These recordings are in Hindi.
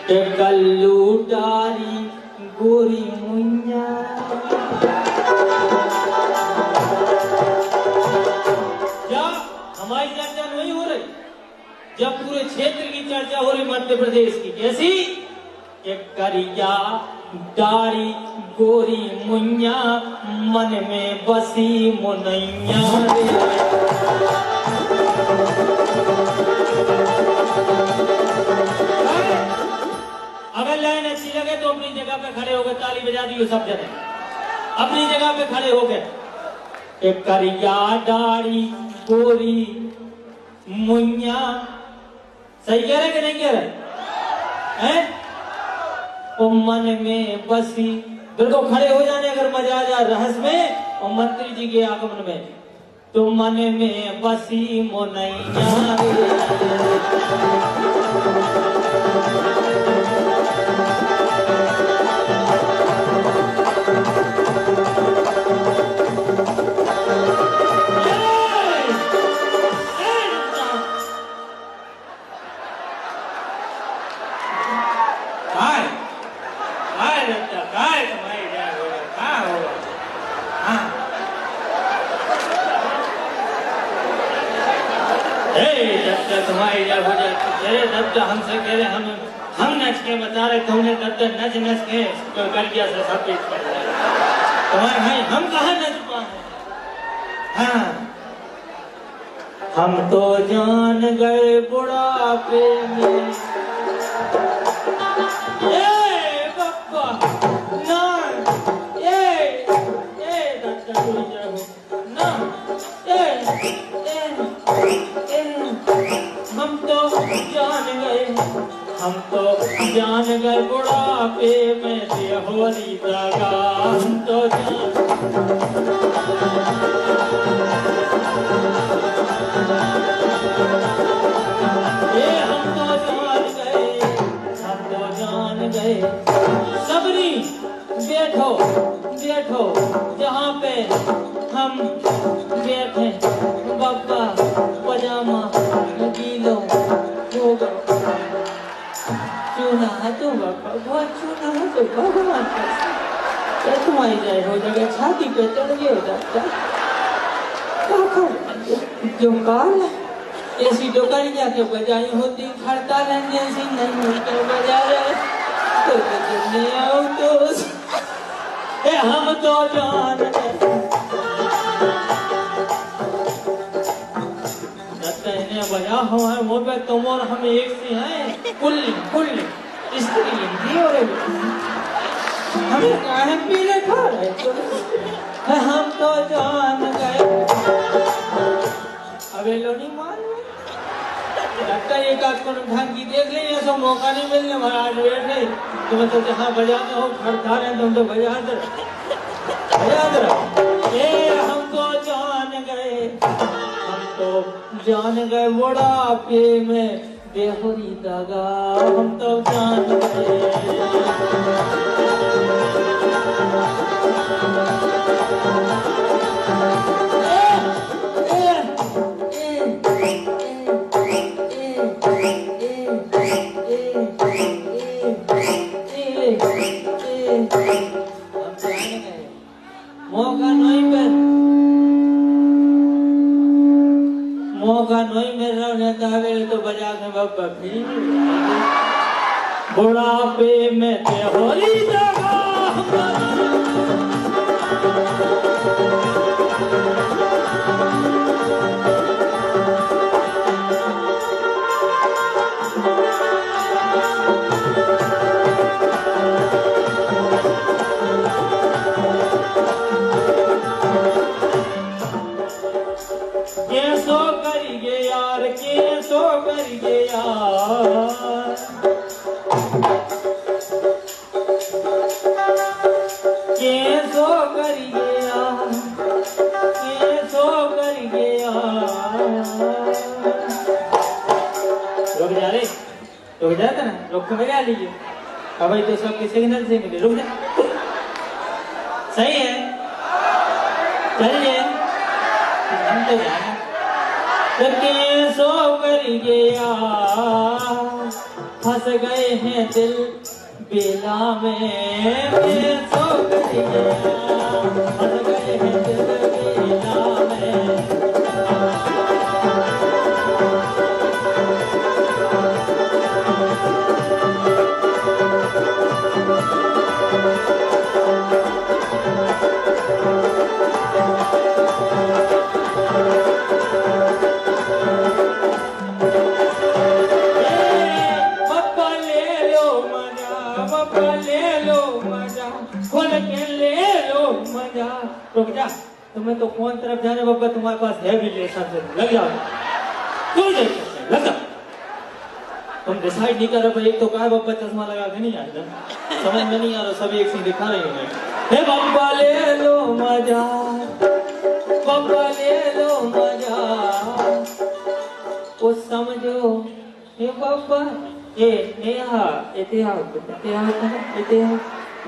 के कल्लू डारी गोरी मुन्या। क्या हमारी चर्चा नहीं हो रही? जब पूरे क्षेत्र की चर्चा हो रही मध्य प्रदेश की, कैसी? के करिया डारी गोरी मुन्या, मन में बसी मुनैया अगर लाइन अच्छी लगे तो अपनी जगह पे खड़े हो गए, ताली बजा दी सब जने, अपनी जगह पे खड़े हो गए। एक करिया डारी गोरी मुन्या, सही कह रहे कि नहीं कह रहे हैं? ओ मन में बसी, बिल्कुल खड़े हो जाने अगर मजा आ जाए रहस्य में और मंत्री जी के आगमन में, तो मन में बसी मुनैया हमसे कह रहे हम नच के बता रहे, तुमने तब तक नच के कर दिया सब पेश कर तुम्हारे भाई, हम कहाँ नच पाए? हाँ, हम तो जान गए बुढ़ापे में, बप्पा ना ना हम तो जान गए बुढ़ापे में देहोरी दगा, हम तो जान गए। सबरी बैठो बैठो जहाँ पे हम बैठे, बब्बा पजामा गीलो होगा, चूना है तो बहुत चूना है तो भगवान का तुम्हारी जाए हो जाएगा, छाती पे चढ़ गए हो जाता जो काल ऐसी डोकरिया के बजाई होती, हड़ताल जैसी नहीं होकर बजा रहे तो आओ तो हम तो जान बजा हमारे मुंह पे, तुम और हम एक से हैं, कुल कुल स्त्री हिंदी और हमें काहे पीले खा रहे तो हम तो जान गए। अबे लोनी मान डॉक्टर एक आध को ढंग की देख ले, ऐसा मौका नहीं मिलने महाराज बैठे तुम तो जहाँ बजाते हो खड़ता रहे, तुम तो बजा दे हम तो जान गए, तो जान गए बुढ़ापे में देहोरी दगा, हम तो जान गए। मौका नहीं मिल रहा है तो बजा के बाबा बुढ़ापे में देहोरी दगा, कैसो करिए यार, कैसो करिए यार, कैसो करिए यार, कैसो करिए यार। रुक जा रे, रुक जाता ना, रुक के बजा लीजिए। अब भाई तो सबके सिग्नल से मिले, रुक जा, सही है, चलिए हम तो जाना। कैसो करिए यार, फंस गए हैं दिल बेला में सो गरिया फंस गए हैं दिल बेला में। रुक जा, तुम्हें तो कौन तरफ जाने बाबा, तुम्हारे पास है भी रिलेशन, लग जाओ कोई नहीं, लग जाओ। तुम डिसाइड नहीं कर रहे भाई, एक तो कहा बाबा चश्मा लगा के नहीं आया, समझ में नहीं आ रहा, सभी एक सी दिखा रहे हैं। हे बाबा ले लो मजा, बाबा ले लो मजा, वो समझो हे बाबा इतिहास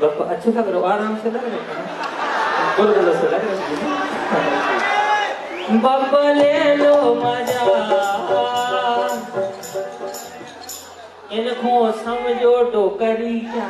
बाबा अच्छे लग रहे हो, आराम से लग रहे हो, बोलो से लग रहे हो। बाबा ले लो मजा, इनको समझो टोकरी क्या।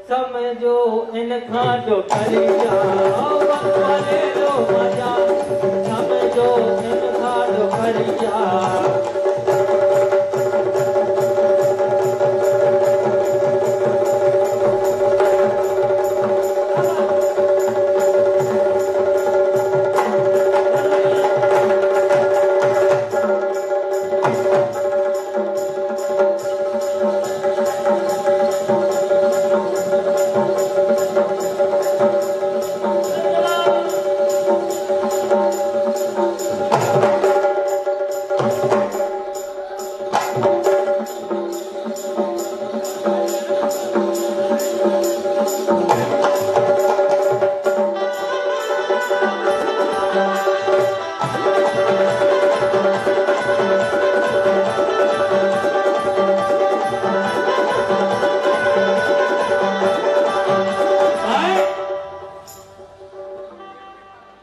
समझो इनका जो करिया, बाबा ले लो मजा, समझो इनका जो करिया।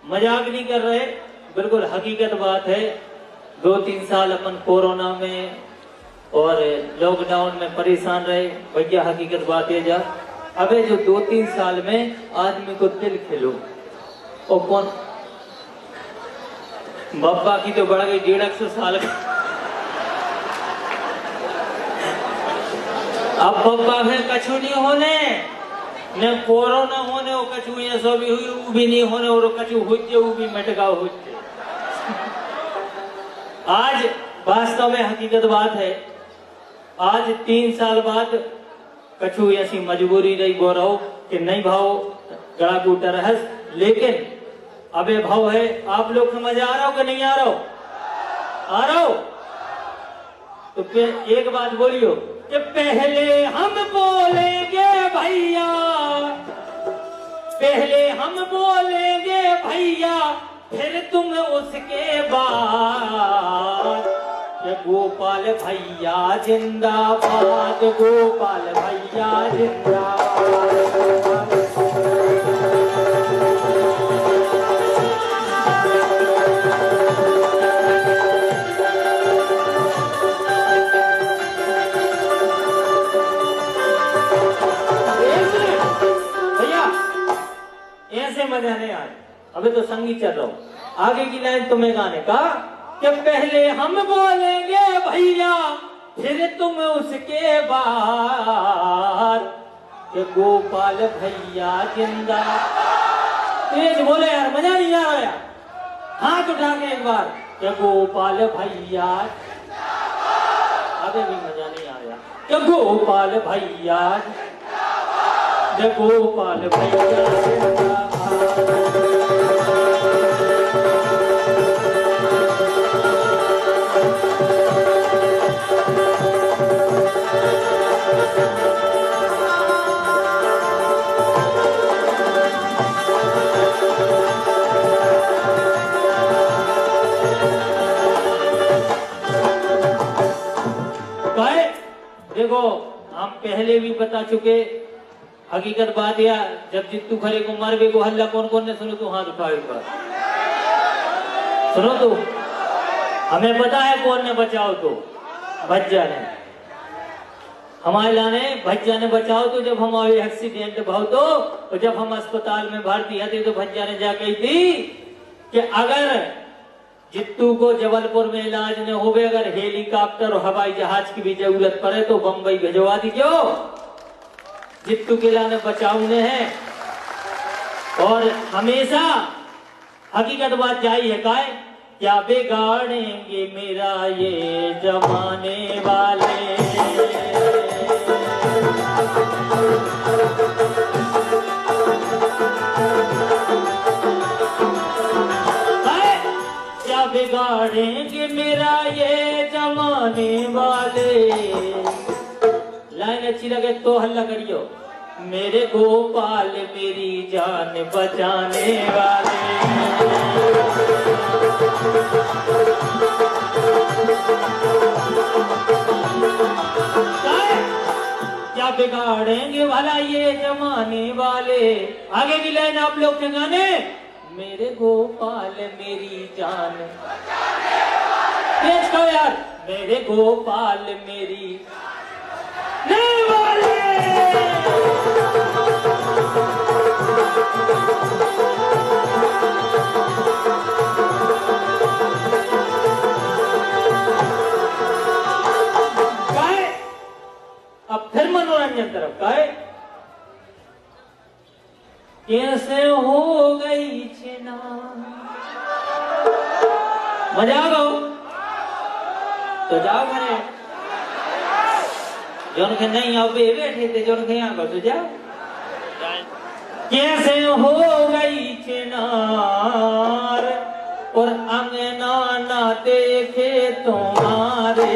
मजाक नहीं कर रहे, बिल्कुल हकीकत बात है। 2-3 साल अपन कोरोना में और लॉकडाउन में परेशान रहे, भैया हकीकत बात है जा। अबे जो 2-3 साल में आदमी को दिल खेलो, और कौन बाबा की तो बढ़ गई 150 साल का। अब बाबा में कछु नहीं होने, न कोरोना होने, वो कछु ये सब भी नहीं होने, और कछु हुज्जे वो भी मटका हुज्जे। आज वास्तव में हकीकत बात है, आज 3 साल बाद कछु ऐसी मजबूरी रही गौरव कि नहीं भाव गड़ा कूटा रहस, लेकिन अबे भाव है। आप लोग समझ आ रहा हो कि नहीं आ रहा हो? आ रहा हो तो फिर एक बात बोलियो कि पहले हम बोलेंगे भैया, पहले हम बोलेंगे भैया, फिर तुम उसके बाद। गोपाल भैया जिंदाबाद, गोपाल भैया जिंदाबाद। ऐसे मजा नहीं आया, अभी तो संगीत चल रहा हूं। आगे की लाइन तुम्हें गाने का कि पहले हम बोलेंगे भैया, फिर तुम उसके बाद। कि गोपाल भैया जिंदा। तेज बोले यार, मजा नहीं आ रहा यार, हाथ उठा के एक बार कि गोपाल भैया। अभी भी मजा नहीं आ रहा कि गोपाल भैया, गोपाल भैया जिंदाबाद। पहले भी बता चुके। हकीकत बात या जब जित्तू खरे को मारवे को हल्ला कौन कौन ने सुनो तो हाथ उठाओ एक बार सुनो तो हमें पता है कौन ने बचाओ तो भज्जा ने हमारे लाने भज्जा ने बचाओ तो जब हमारे एक्सीडेंट भाव तो जब हम अस्पताल में भर्ती थे तो भज्जा ने जा कही थी कि अगर जित्तू को जबलपुर में इलाज न होवे अगर हेलीकॉप्टर और हवाई जहाज की भी जरूरत पड़े तो बंबई भिजवा दी क्यों जित्तू के लाने बचाउने हैं। और हमेशा हकीकत बात जाई है काय क्या बिगाड़ेंगे मेरा ये जमाने वाले बिगाड़ेंगे मेरा ये जमाने वाले। लाइन अच्छी लगे तो हल्ला करियो मेरे गोपाल मेरी जान बचाने वाले। क्या बिगाड़ेंगे वाला ये जमाने वाले। आगे की लाइन आप लोग के गाने मेरे गोपाल मेरी जान तेज कहो यार मेरे गोपाल मेरी नहीं वाले। अब फिर मनोरंजन तरफ का है कैसे हो गई छिना मजा आ गो तो जाओ घरे जोन के नहीं आओ बैठे थे जोन के यहाँ तो जाओ। कैसे हो गई चिनार और अंगना ना देखे तुम्हारे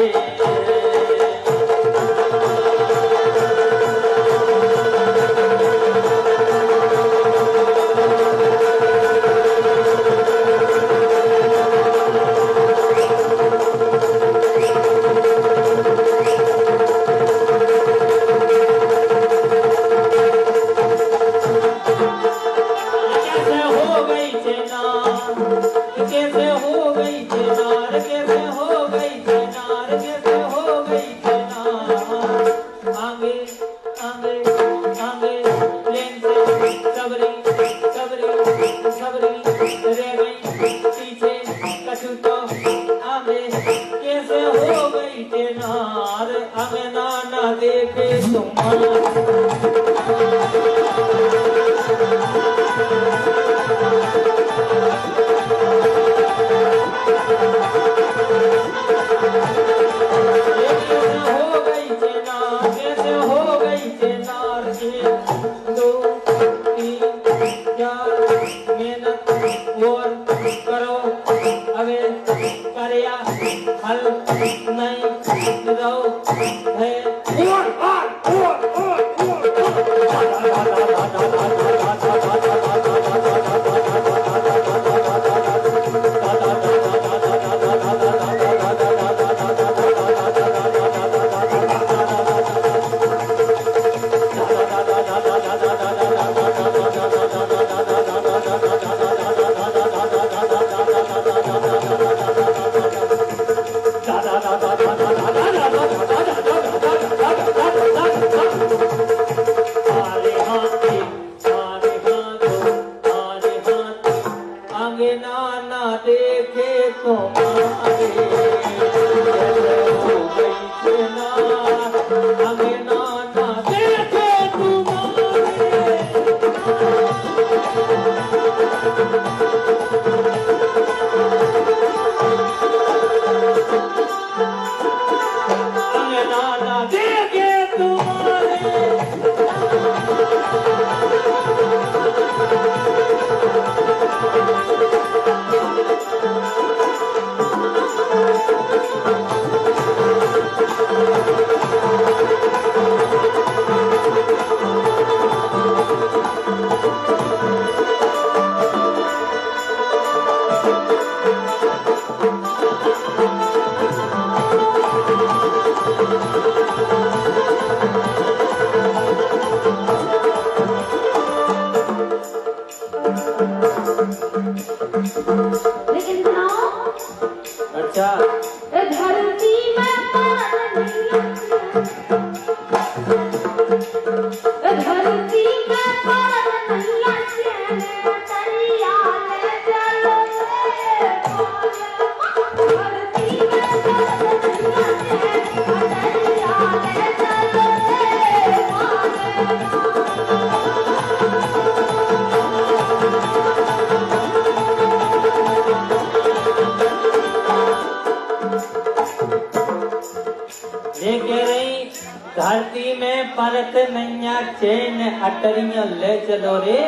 परत नैया चैन अटरियां ले चलो रे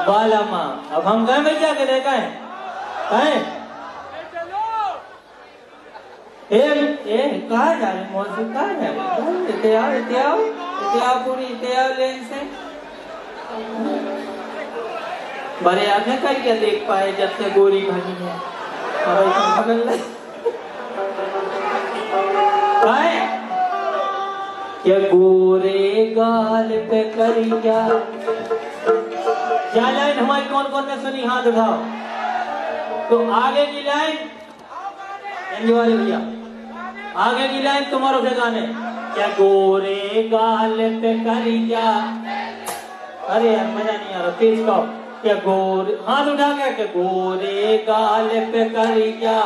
बाला माँ। अब हम गए भैया के देखा है कहा जा रहे मौसम कहा जा रहे पूरी लेन से बड़े आदमी कर क्या देख पाए जब से गोरी भनी है क्या गोरे गाल पे करिया। क्या लाइन हमारी कौन कौन ने सुनी हाथ उठाओ। तो आगे की लाइन वाले भैया आगे की लाइन तुम्हारे से गाने। क्या गोरे गाल पे करिया। अरे यार मजा नहीं आ रहा तेज कहो। क्या गोरे हाथ उठा के क्या गोरे गाल पे करिया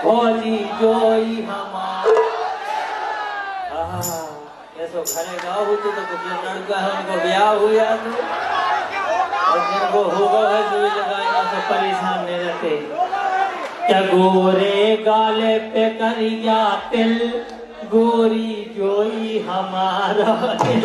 भौजी जोई हमारा। ऐसा खड़े गाँव होते तो कुछ लड़का है उनको ब्याह हुआ और जिनको होगा है सुई लगाएंगे तो परेशान नहीं रहते। क्या गोरे गाले पे करिया तिल गोरी जोई हमारा दिल।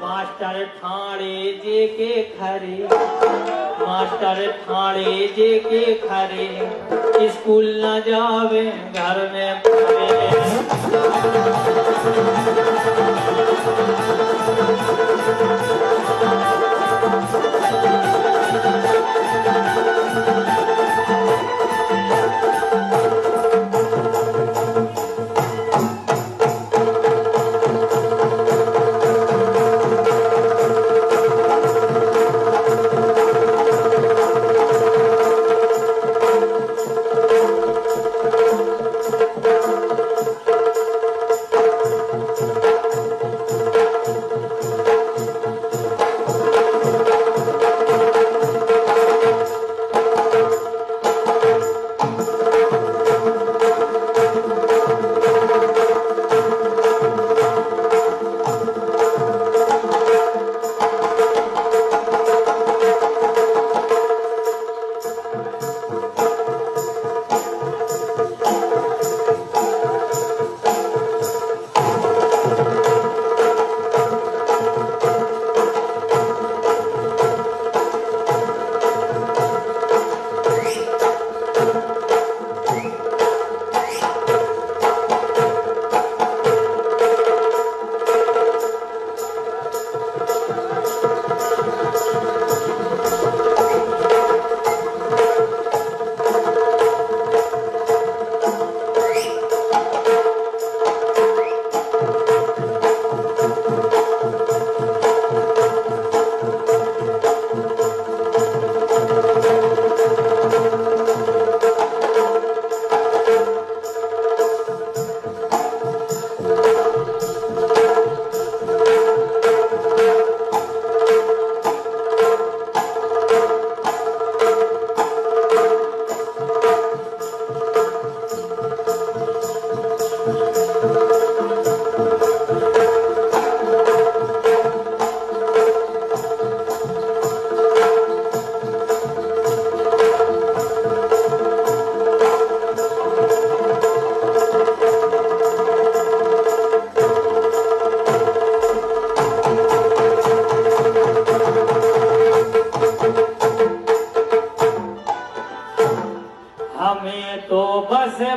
मास्टर ठाणे जे के खरे मास्टर ठाणे जे के खरे स्कूल न जावे घर में पढ़े।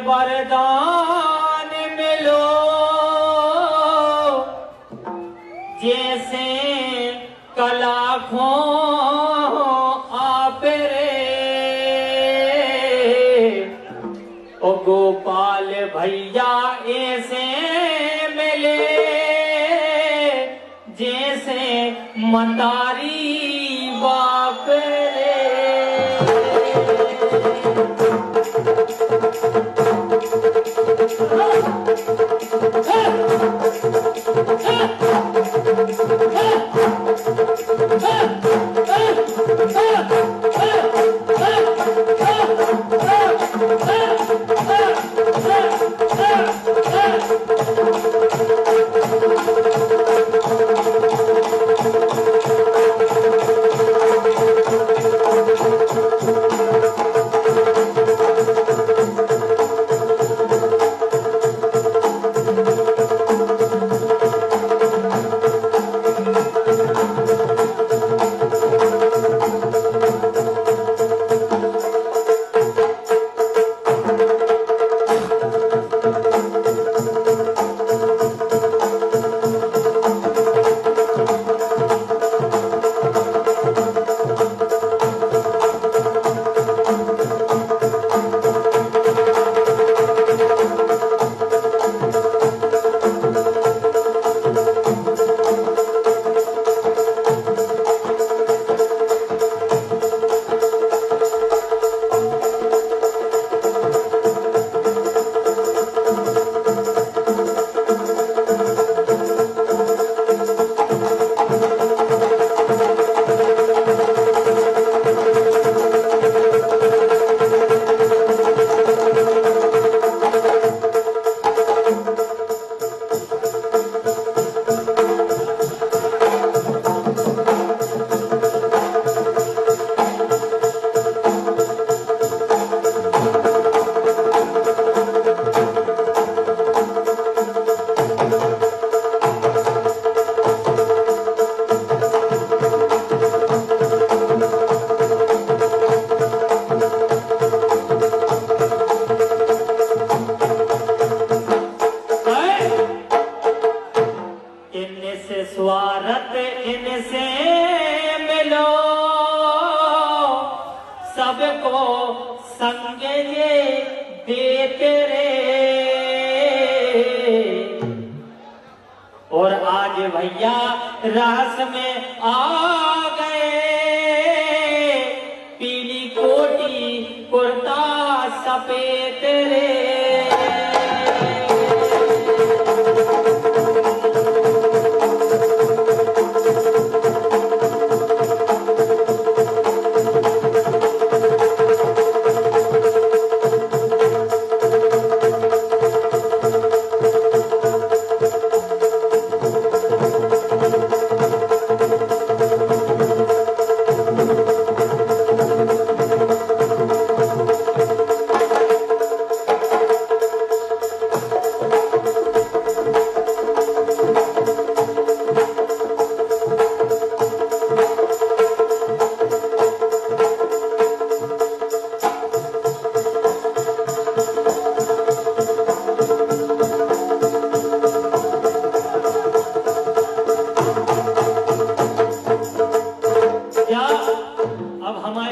वरदान मिलो जैसे कलाखों आप रे ओ गोपाल भैया ऐसे मिले जैसे मतारी बाप रे। सबको संग ये देते रे। और आज भैया रास में आ गए, पीली कोटी कुर्ता सफेद रे।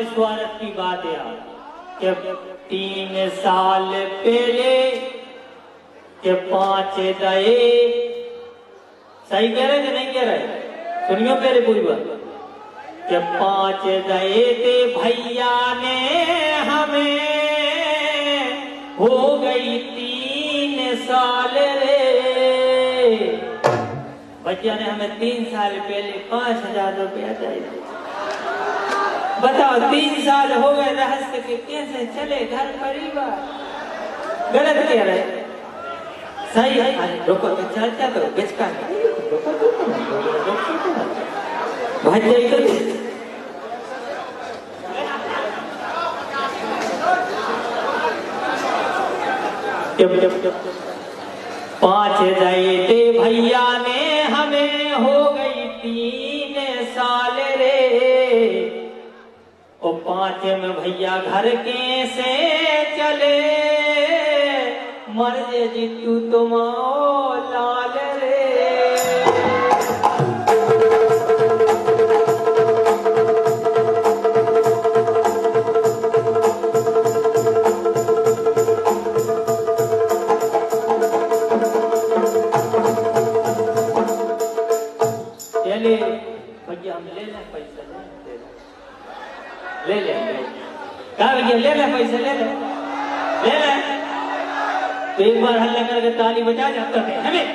स्वागत की बात है कि 3 साल पहले के 5 दए, सही कह रहे कि नहीं कह रहे? सुनियो पहले पूरी बात कि 5 दए थे भैया ने हमें, हो गई 3 साल रे। भैया ने हमें 3 साल पहले 5,000 रुपया दिए। बताओ 3 साल हो गए रहस्य के, कैसे चले घर परिवार? गलत कह रहे, सही है। रोको तो चलता तो बिचका भाई इधर 5 दए थे भैया ने हमें, हो गई 3 साल रे। और 5 में भैया घर के से चले, मर जे जीतू तुम लाल रे। चले भैया हम ले लें पैसा, ले लेंगे क्या भैया? ले ले पैसे, ले ले ले ले। तो एक बार हल्ला करके ताली बजा जाते थे, हमें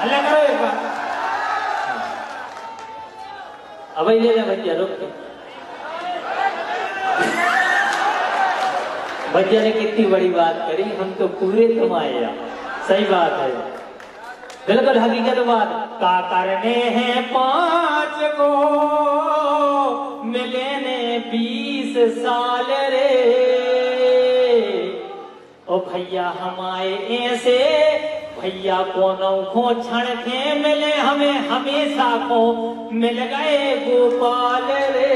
हल्ला करो एक बार। अब ले ले भैया, रुक तो। भैया ने कितनी बड़ी बात करी, हम तो पूरे तुम आए। सही बात है, बिल्कुल हकीकत बात। का करने हैं 5 को, मिले ने 20 साल रे। ओ भैया हम आए ऐसे, भैया कोनों को क्षण के मिले हमें, हमेशा को मिल गए गोपाल रे।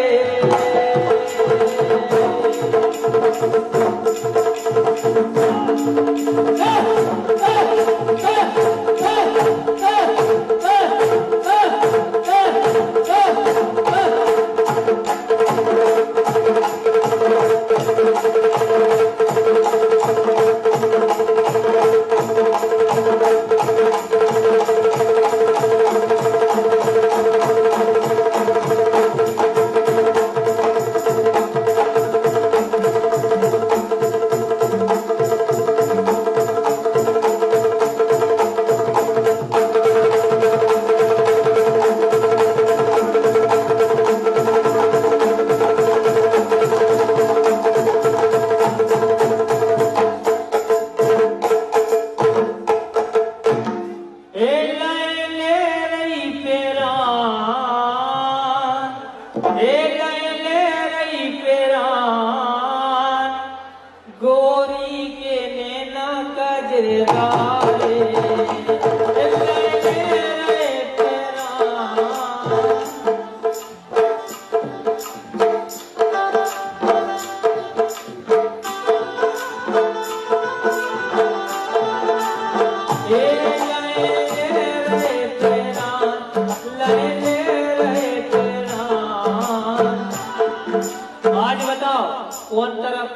बताओ कौन तरफ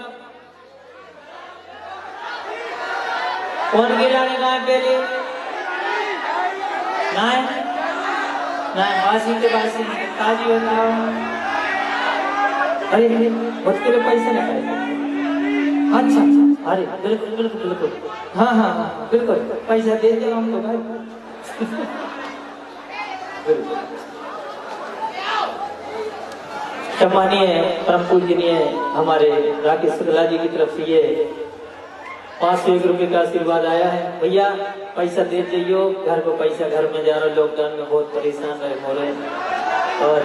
कौन गिराने का है पहले ना बासी के बासी ताजी बताओ। अरे मुझके पैसे नहीं पाए। अच्छा अरे बिल्कुल बिल्कुल बिल्कुल हाँ बिल्कुल पैसा दे दो हम तो भाई। सम्मानीय परम पूजनीय हमारे राकेश शुक्ला जी की तरफ से ये 501 रुपये का आशीर्वाद आया है। भैया पैसा दे दियो, घर को पैसा घर में जा रहा, लॉकडाउन में बहुत परेशान रहे हो रहे और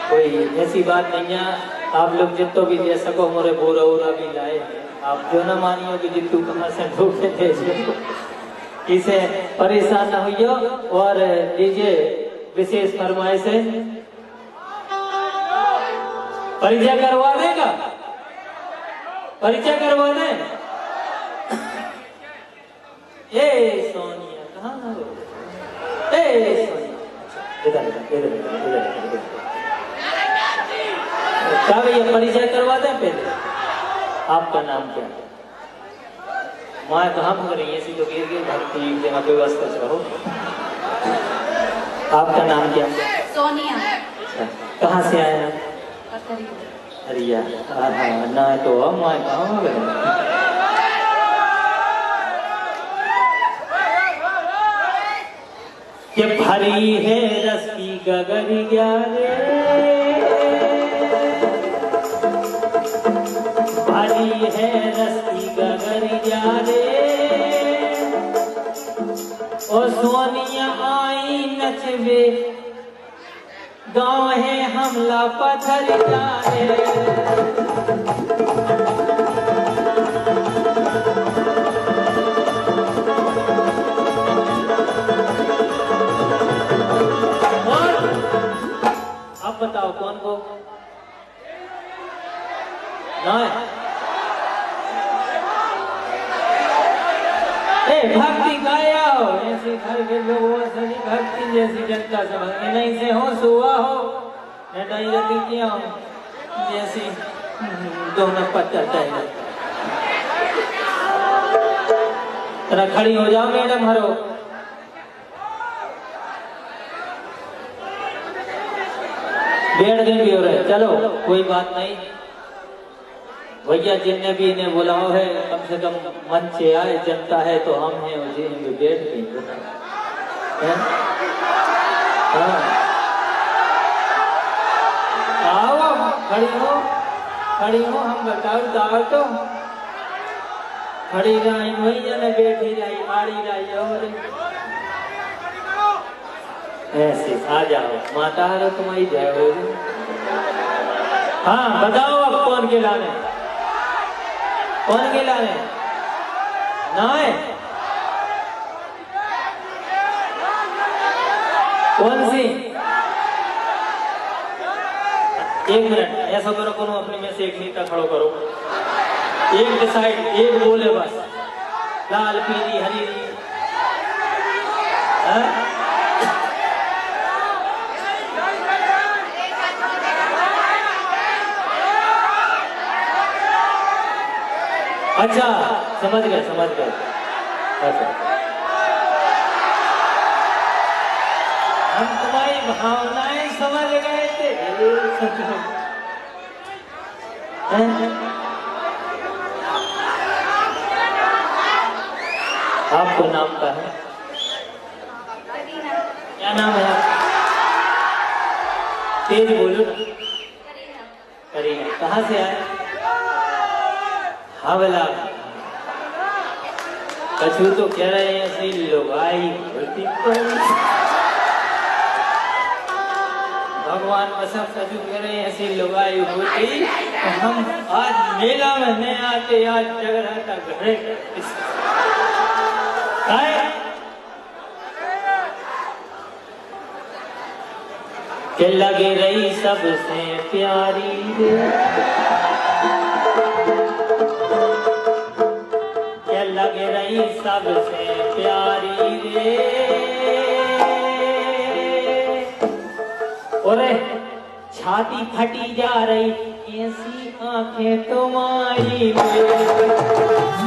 कोई ऐसी बात नहीं है। आप लोग जितो भी दे सको मोरे बोरा वोरा भी लाए, आप जो ना मानियो कि जितू कहाँ से धोखे दे इसे परेशान न हुई और लीजिए विशेष फरमाइश है। परिचय करवा देगा, परिचय करवा दे। ए सोनिया कहाँ हो? ए सोनिया इधर क्या भैया परिचय करवा दें पहले। आपका नाम क्या है? माँ कहाँ भग रही है? ऐसी तो गिर गिर भगती जगह पे व्यवस्था से रहो। आपका नाम क्या है? सोनिया। कहाँ से आए हैं? हरिया। ना तो माँ कहाँ भग रही? ये भरी है रस की गगरिया रे, भरी है रस की गगरिया रे, ओ सोनिया आई नचबे गाँव है हमला पथरिया रे। बताओ कौन को ना भक्ति गाया हो ऐसे घर के लोगों से भक्ति जैसी जनता समझ में नहीं से हो सुआ हो नहीं रखी किया हो जैसी दोनों पत्ता चाहिए। जरा खड़ी हो जाओ मैडम हरो। डेढ़ दिन भी हो रहे, चलो कोई बात नहीं। भैया जिनने भी इन्हें बुलाओ है कम से कम मन से आए, जनता है तो हम हैं और जी भी बैठ गई। आओ खड़ी हो हम बताओ दाव तो खड़ी रही भैया ने बैठी रही आड़ी रही और ऐसे आ जाओ माता हरो तुम्हारी जय हो। हाँ बताओ अब कौन के लाने, कौन के लाने ना है? कौन सी? एक मिनट ऐसा करो, कोनो अपने में से एक नेता खड़ो करो, एक डिसाइड, एक बोले बस, लाल पीली हरी। अच्छा समझ गए अच्छा। हम तुम्हारी भावनाएं समझ गए थे। आपको नाम का है? क्या नाम है? तेज बोलो ना। करीना। कहाँ से आए? हावला। कछु तो कह रहे हैं ऐसी लुगाई होती भगवान कसम कछु कह रहे हैं ऐसी लुगाई होती तो हम आज मेला में नहीं आते, आज झगड़ा था घरे के लगे रही सबसे प्यारी लगे रही सबसे प्यारी रे। ओरे छा छाती फटी जा रही, ऐसी आंखें तुम्हारी मेरी।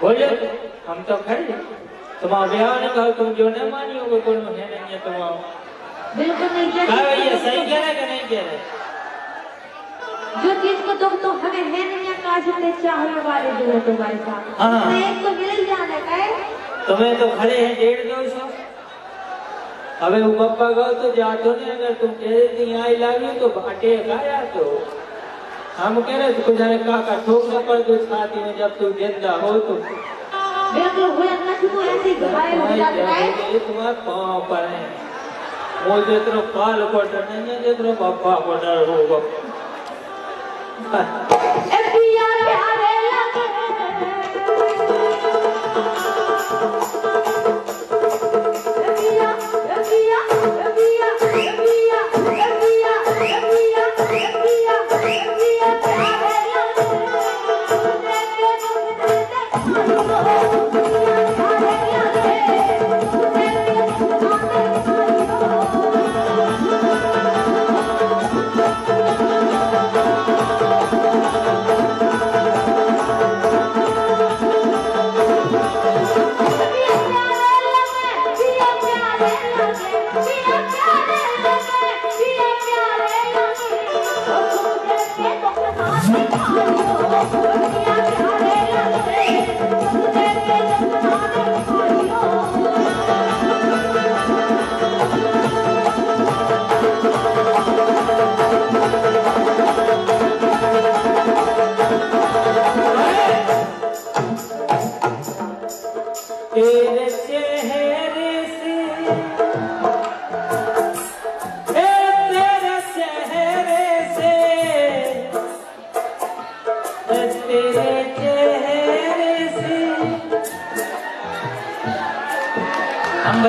बोलो हम तो खड़े तुम्हारा ब्याह ने कहा तुम जो न मानी होगे कौन है नहीं है तुम्हारा बिल्कुल नहीं कह कहा भैया सही कह रहा है कि नहीं कह रहा जो चीज को तुम तो हमें है नहीं है काश अपने चाहने वाले जो है तुम्हारे साथ हाँ। हमें एक तो मिल जाने का है तुम्हें तो खड़े हैं 150 अबे वो पप्पा गो तो जातो नहीं अगर तुम कह देती आई लव यू तो बाटे खाया तो हम कह रहे थे कुछ काका ठोकना पड़ गई छाती में जब तू जिंदा हो तो बिल्कुल हुआ ना तू ऐसे घायल हो जाता है तुम्हारे पाँव पर है वो जितना काल को डर नहीं है जितना पप्पा को डर होगा प्यारे लगे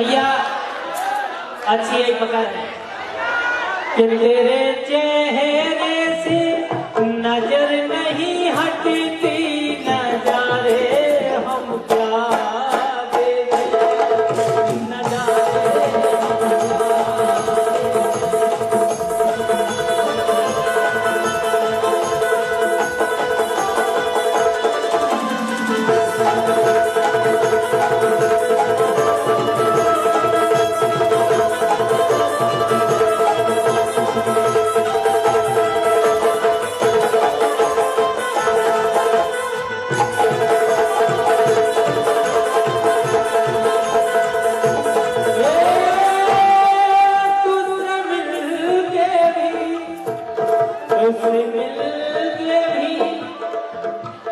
भैया अच्छी एक पकड़ है कि तेरे चेहरे से नजर नहीं हटती नजारे हम क्या देखें नजारे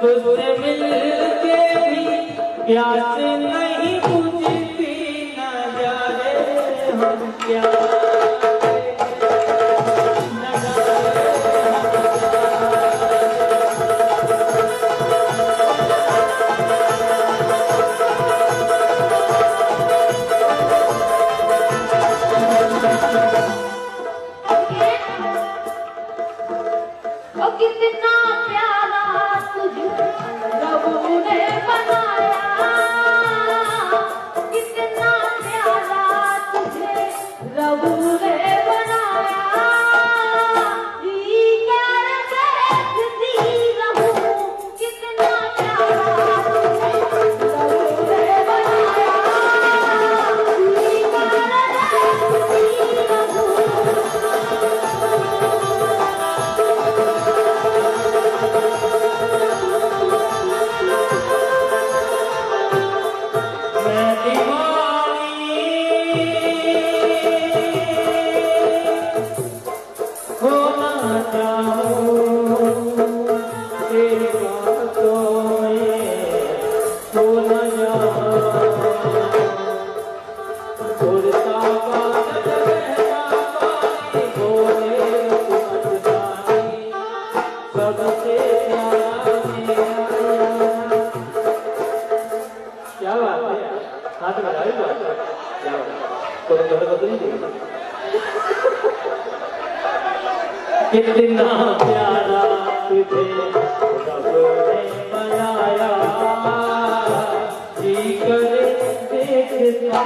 तुझसे मिलके भी प्यास नहीं बुझती नजारे हम क्या ओ कितना प्यारा तुझे रब ने बनाया, कितना प्यारा तुझे रब ने बनाया, जी कर देखती रहूं, कितना प्यारा तुझे रब ने बनाया, जी कर देखती रहूं। क्या बात है हाथ में डाली बात क्या बात कोई घर को नहीं देगा कितना प्यारा तुझे रब ने बनाया जी करे देखता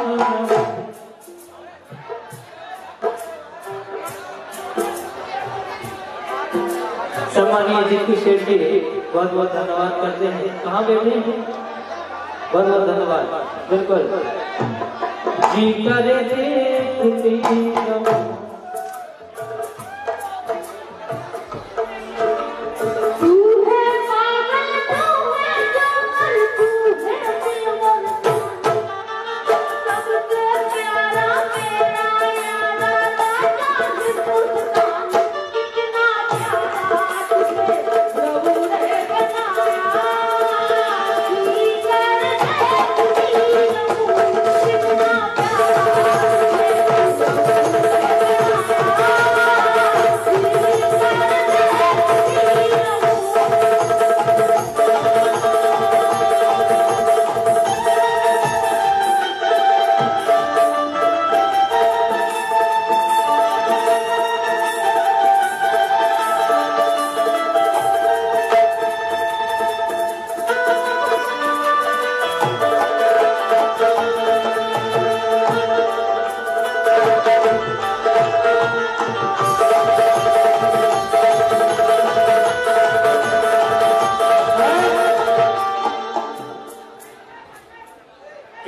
सम्मानीय जीतू शेठ जी बहुत बहुत धन्यवाद करते हैं कहाँ बैठे हैं बहुत बहुत धन्यवाद बिल्कुल जी करे देखती रहूं। तू है पागल तू है जागल तू है दिलवर सबसे प्यारा मेरा यारा राजा हिंदुस्तान कितना प्यारा तुझे रब ने बनाया जी कर देखती रहूं कितना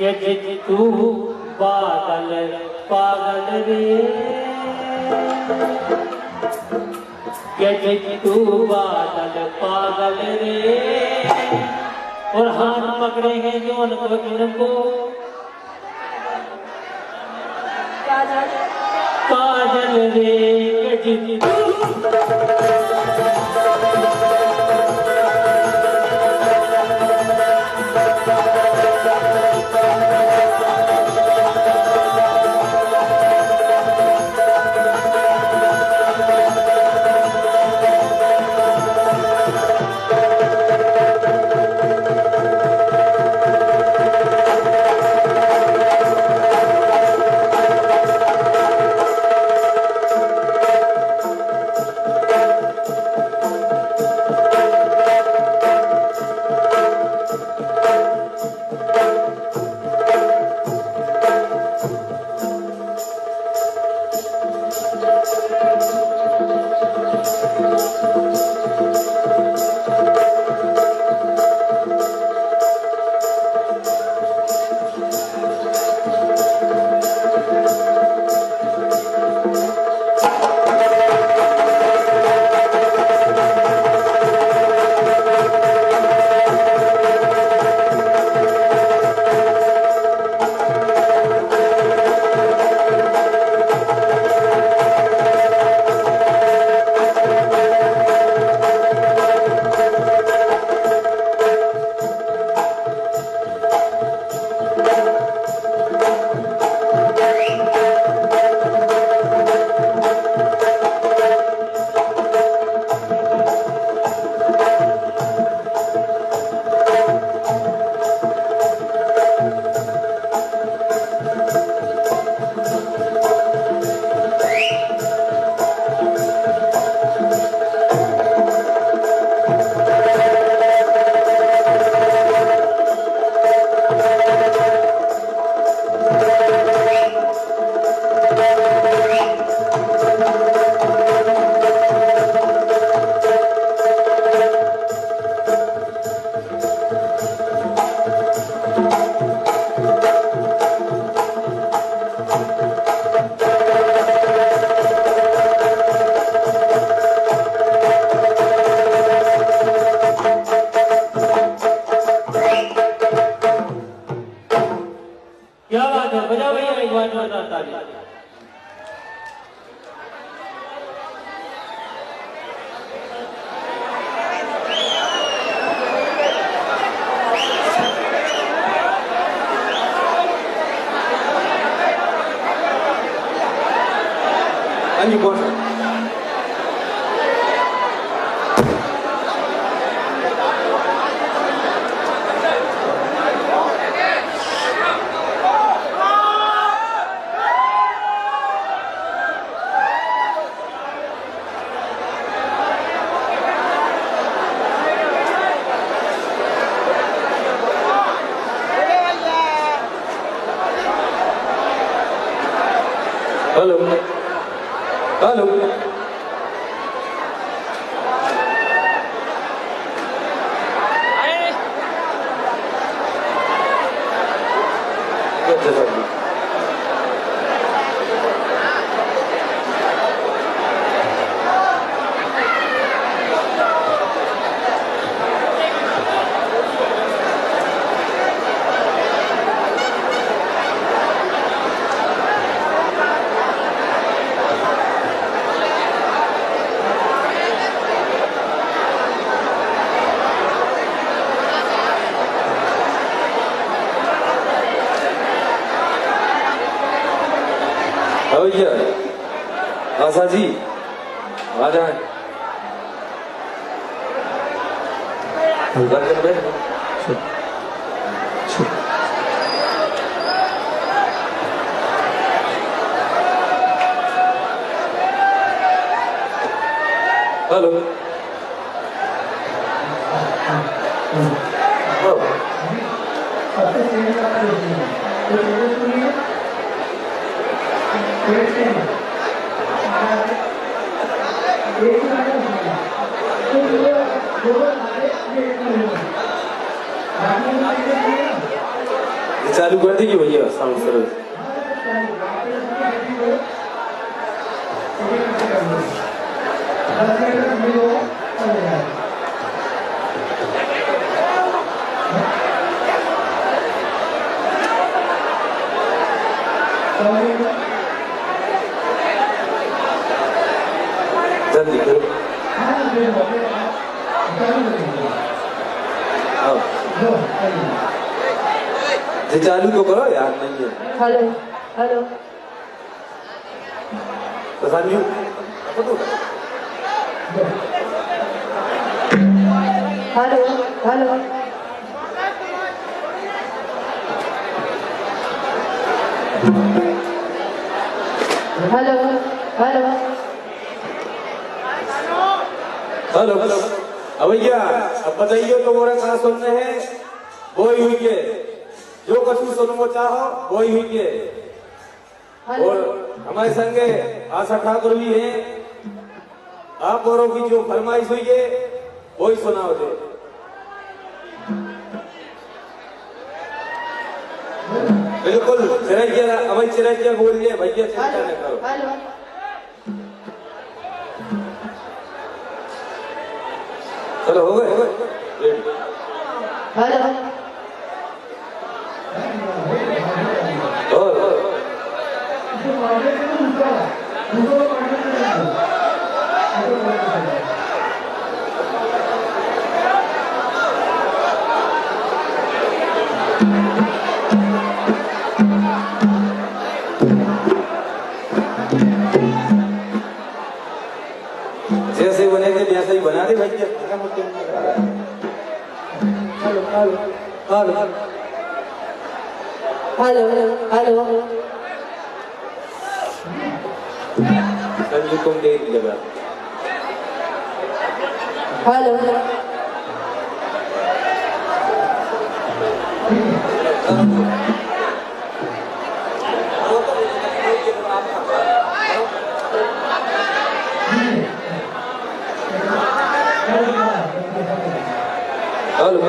कि तू बादल पागल रे कि तू बादल पागल रे और हाथ पकड़े हैं जौन को काजल रे कि जोरदार ताली। हाँ जी कौन? हेलो हेलो भैया आशा जी आ जाए। हेलो चालू कर देगी भैया साउंड सर्विस। जल्दी करो। जी चालू तो करो यार नहीं है। हेलो हेलो तो Sanju hello hello hello hello hello hello अब भैया अब बताइए तो मोरा कहाँ सुनने हैं वो ही हुई के जो कछु सुनो चाहो वो ही हुई के। और हमारे संगे आशा ठाकुर भी हैं। आप औरों की जो फरमाइश हुई है वो ही सुनाओ दे। बिल्कुल चिरैया अभी चिरैया बोलिए भैया चिंता न करो। हेलो चलो हो गए हेलो और जैसे बनेंगे वैसे ही बना दे भैया। हेलो हेलो संजू तुम देख लगा हेलो हेलो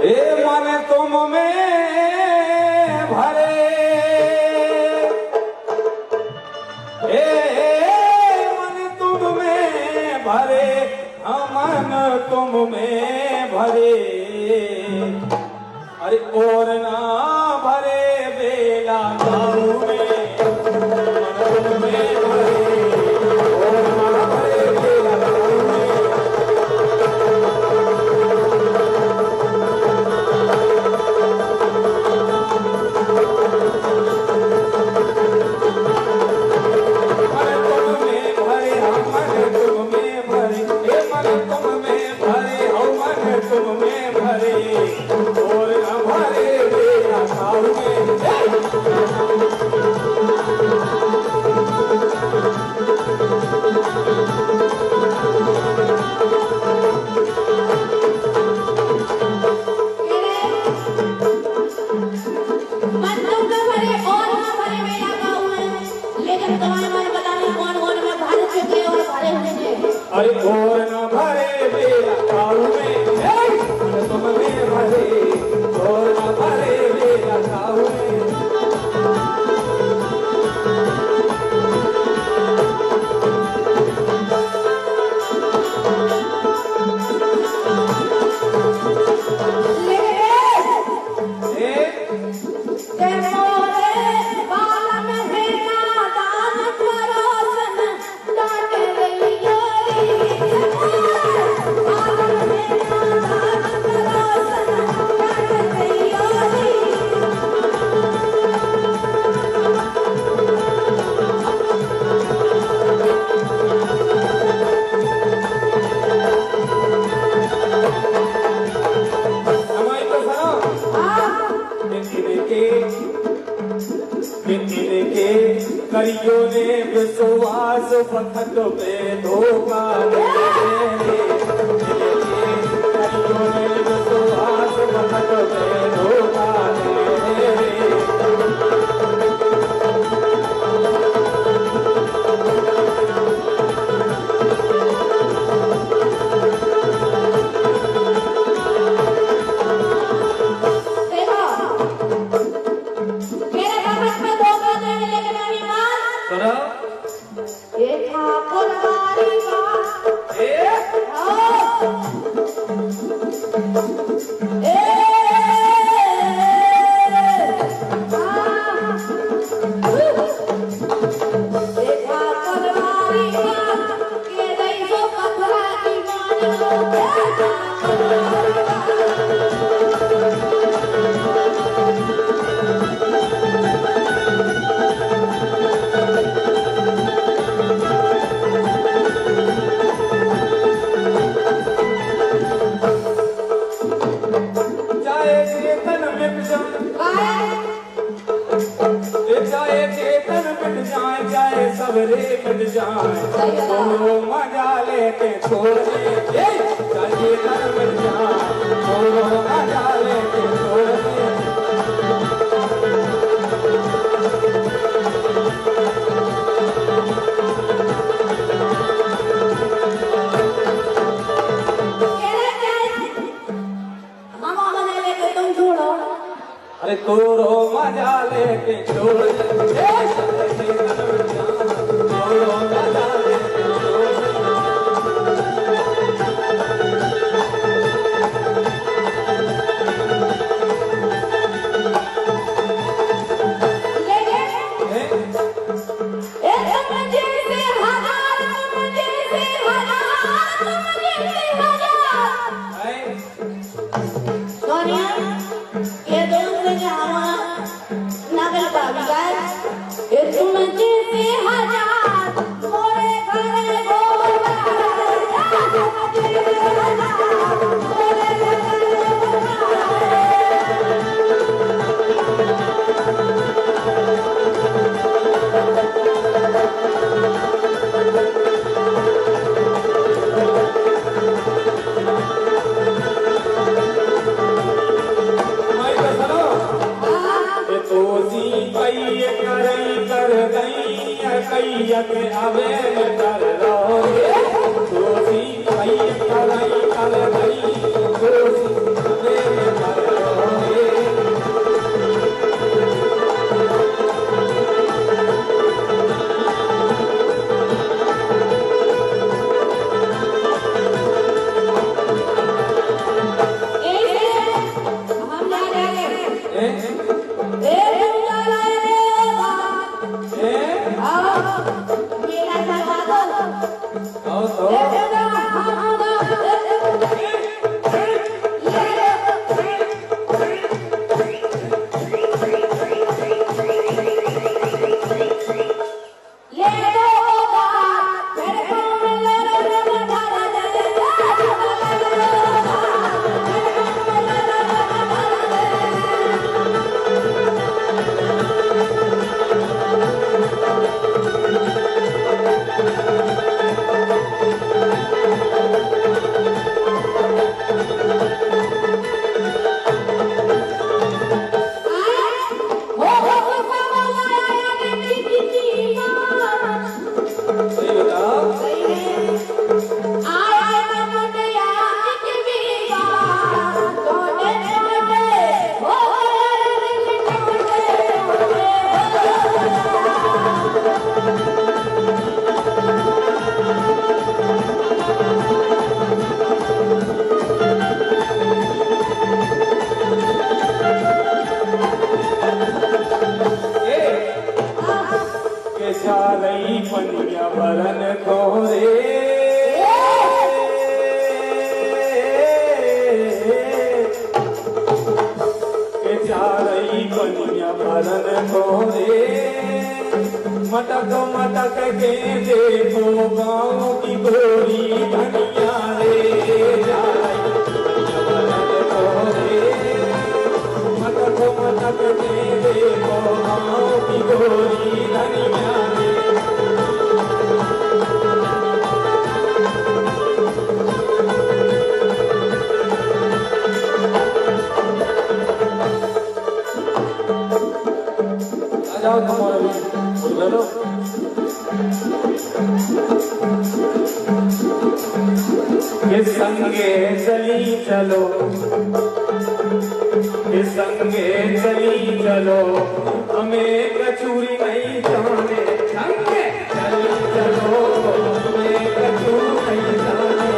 ए माने तुम में तो तुम्हारे मन बताने कौन कौन में भारे चुके और भारे होंगे। अरे और न भरे बेला काऊ में मन तुम में भरे और न भरे बेला काऊ में करियो ने विश्वास पथक पे धोखा दे करियो ने विश्वास पथक पे धोखा दे सवरे मिट जाए छोड़ो मजा लेके छोड़ दे चाहिए तर मिट जाए छोड़ो मजा लेके छोड़ दे अरे तोरो मजा लेके छोड़ दे मेरा चारई पनिया भरन तोरे के चारई पनिया भरन तोरे मटक मटक के देखो गाँव की गोरी धनिया रे चारई पनिया भरन तोरे मटक मटक के देखो गाँव की गोरी धनिया रे जाओ तुम्हारा भी उधर लो के संगे चली चलो के संगे चली चलो हमें कचूरी नहीं जाने संगे चली चलो हमें कचूरी नहीं जाने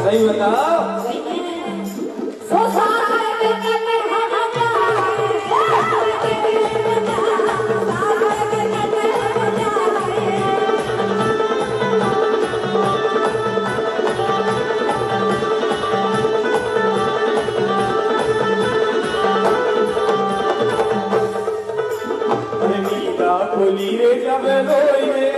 सही बताओ खोली रे जब रोइए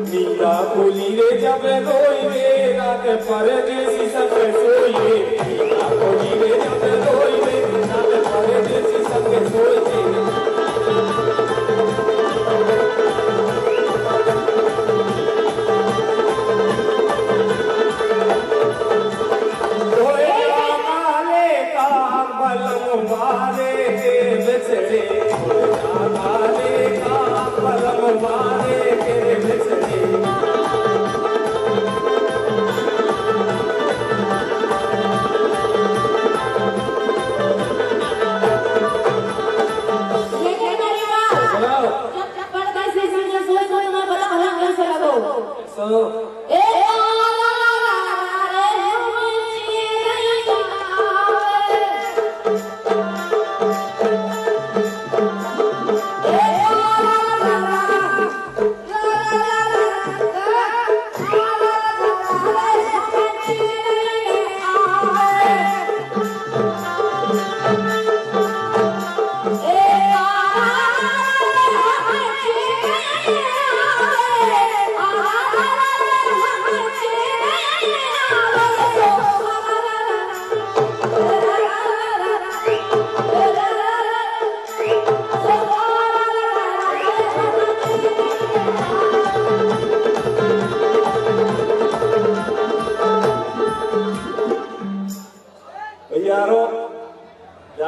नीला खोली रे जब रोइए रात परदेसी सब सोइए नीला खोली रे जब रोइए रात परदेसी सब सोइए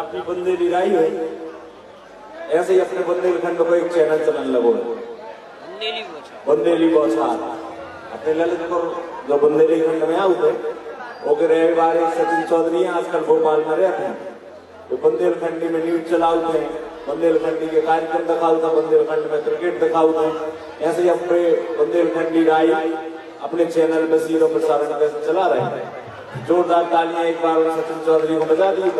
अपनी बुंदेली राई है ऐसे ही अपने बुंदेलखंड को एक चैनल चलन लगो बुंदेली बौछार अपने ललितपुर जो बुंदेलखंड में आउते वो के रविवार सचिन चौधरी आजकल भोपाल में रहते हैं तो बुंदेलखंडी में न्यूज चलाते हैं बुंदेलखंडी के कार्यक्रम दिखाते बुंदेलखंड में क्रिकेट दिखाते हैं ऐसे ही अपने बुंदेलखंडी राई अपने चैनल में सीरो प्रसारण में चला रहे हैं जोरदार तालियां एक बार सचिन चौधरी को बजा दी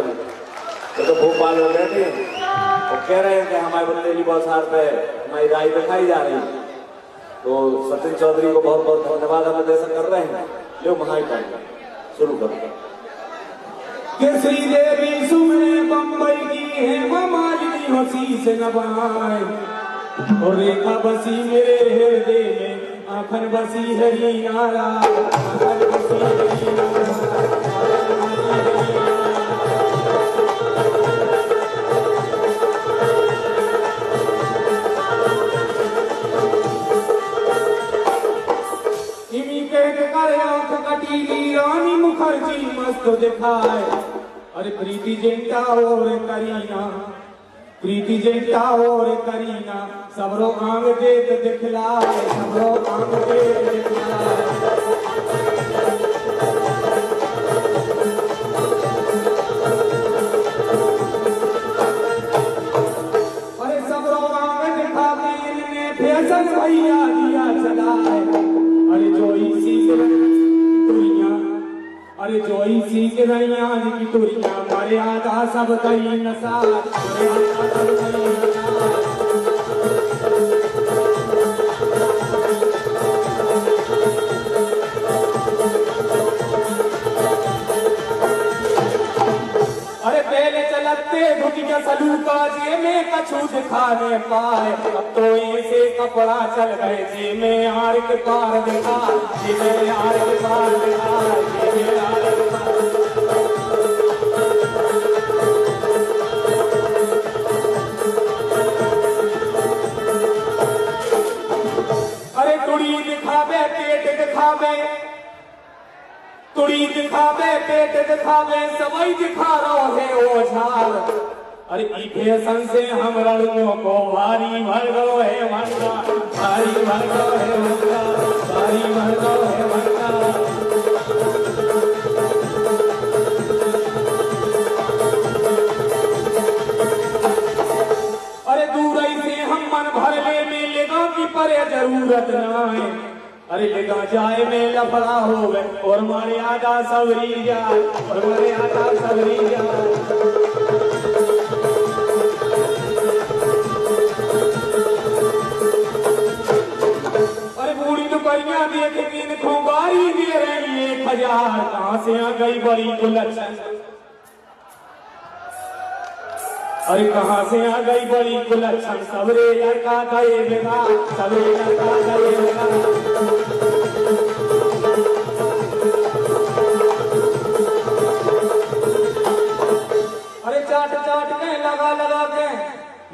तो भोपाल में बैठे वो कह रहे हैं कि हमारे बुंदेली बौछार पे हमारी राय दिखाई जा रही है तो सचिन चौधरी को बहुत बहुत धन्यवाद हम ऐसा कर रहे हैं जो महाई शुरू करो कि श्रीदेवी सुमने बम्बई की है ममाली हंसी से न बनाए और रेखा बसी मेरे हृदय में आखन बसी है नीनारा आखन बसी है नीनारा रानी मुखर्जी मस्त दिखाए अरे प्रीति जिंटा और करीना प्रीति जैता और करीना सबरो आंग देत दिखलाए, सबरो आंग देत दिखलाए। अरे सबरो आंग दिखाते इनने फैशन भैया दिया चलाए। अरे जो इसी दुनिया, अरे जो इसी के रैया की दुनिया मर्यादा सब कई नशा, मर्यादा सब कई नशा। अरे पहले चलते घुटिया सलूका जे में कछु दिखाने पाए, अब तो ऐसे कपड़ा चल गए जे में आर के पार दिखा, जे में आर के पार दिखा, जे में आर के पार। अरे तुड़ी दिखावे पेट दिखावे, तुड़ी दिखावे पेट दिखावे सबई दिखा रहो है ओझार। अरे ई फैशन से हम लड़कों को भारी भर गो है भंगा, भारी भर गो है भंगा, भारी भर गो है भंगा। अरे दूर से हम मन भर ले में लेगा की परे जरूरत ना है। अरे लेगा जाए में लफड़ा हो गए और मर्यादा सवरी जाए, और मर्यादा सवरी जाए। अरे बूढ़ी दुपहिया देख के इनको गाड़ी दे रही 1000, कहाँ से आ गई बड़ी कुलच्छन। अरे कहाँ से आ गई बड़ी कुलच्छन, सबरे लड़का गए बेगा, सबरे लड़का गए बेगा। अरे चाट चाट के लगा लगा के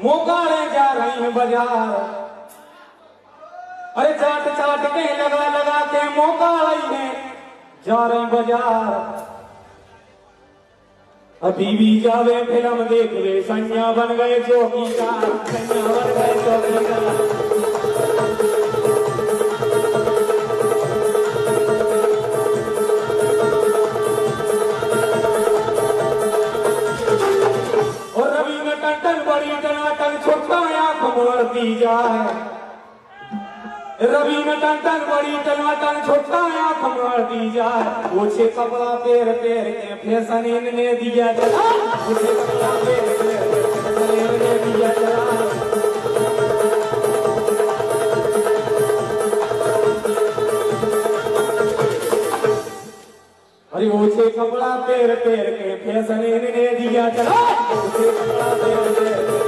मोकाले जा रही है बाजार। अरे चाट चाट के लगा लगा के मोकाले है जा रही बाजार। अभी भी जावे फिल्म देख ले, सैया बन गए चौकीदार, सैया बन गए चौकीदार। और रवीना टंटन बड़ी टनाटन छोटा आंख मारती जाए, रवीना टंटन बड़ी टनाटन छोटा आंख मारती जाए। ओछे कपड़ा पेर पेर के फैशन इनने दिया चला, ओछे कपड़ा पेर पेर के फैशन इनने दिया चला। अरे ओछे कपड़ा पेर पेर के फैशन इनने दिया चला, ओछे कपड़ा पेर पेर के।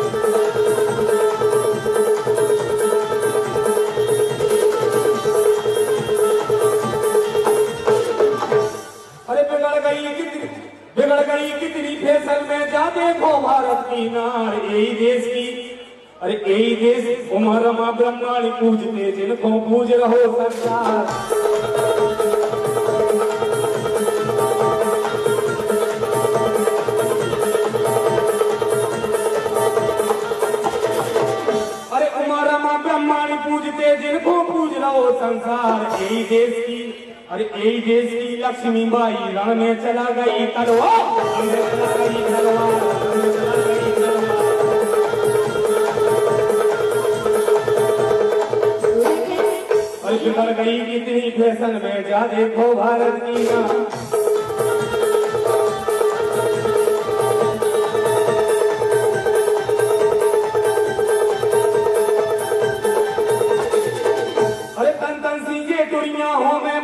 बिगड़ गई कितनी फैशन में जा देखो भारत की नार, यही देश की, अरे यही देश उमर रमा ब्रह्माणी पूजते जिनको पूज रहो संसार। अरे उमर रमा ब्रह्माणी पूजते जिनको पूज रहो संसार, यही देश की, अरे यही देश की लक्ष्मी बाई रण में चला गई तलवार, रण में चला गई तलवार, रण में चला गई तलवार। अरे बिगड़ गई कितनी फैशन में जा देखो भारत की नार। अरे तन तन सींगे टुरिया हो में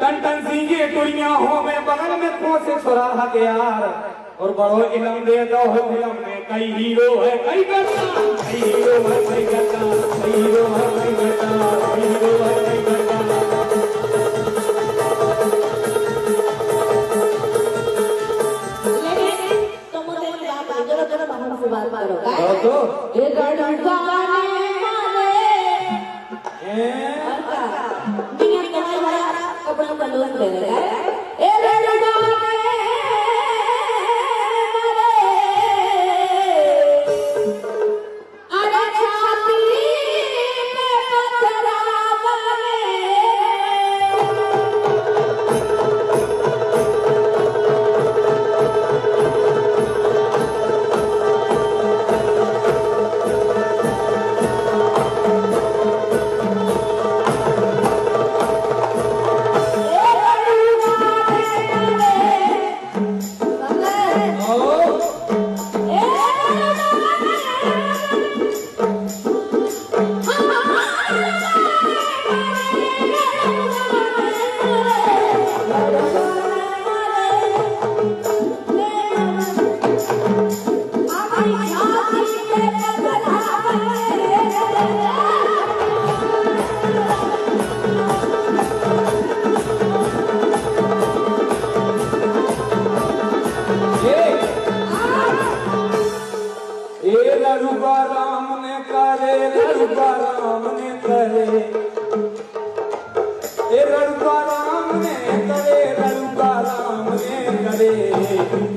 टन टन सींगे टुरिया हो में बगल में खोसे छोरा हथियार। और बड़ो इलम दे दो फिल्म में कई हीरो है कई घटना, कई हीरो है कई घटना, कई हीरो है कई घटना, कई हीरो है कई घटना। तो मुझे बात जरा जरा बाहर से बात करो तो ये लड़का कपड़ों का लोग ले रहे हैं। ए लड़का करे रड़ुआ राम ने करे ए रड़ुआ राम ने करे रड़ुआ राम ने करे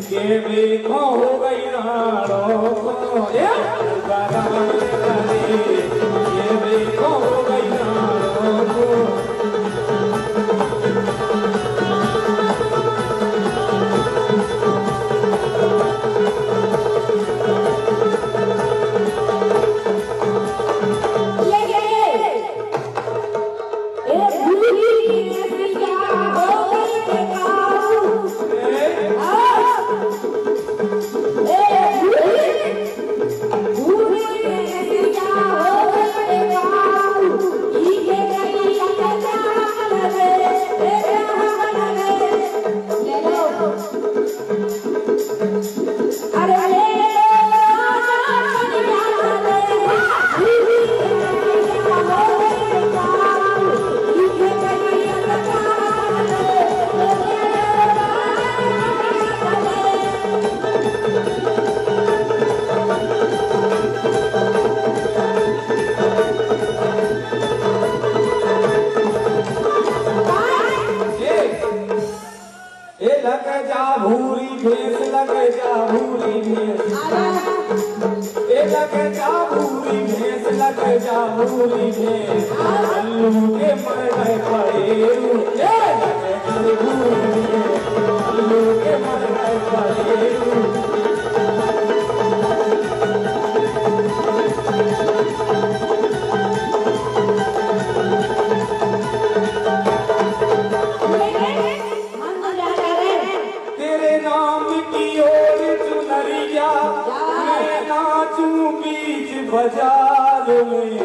के देखो हो गई राणो ए रड़ुआ राम ने करे के देखो हो गई राणो बाजार में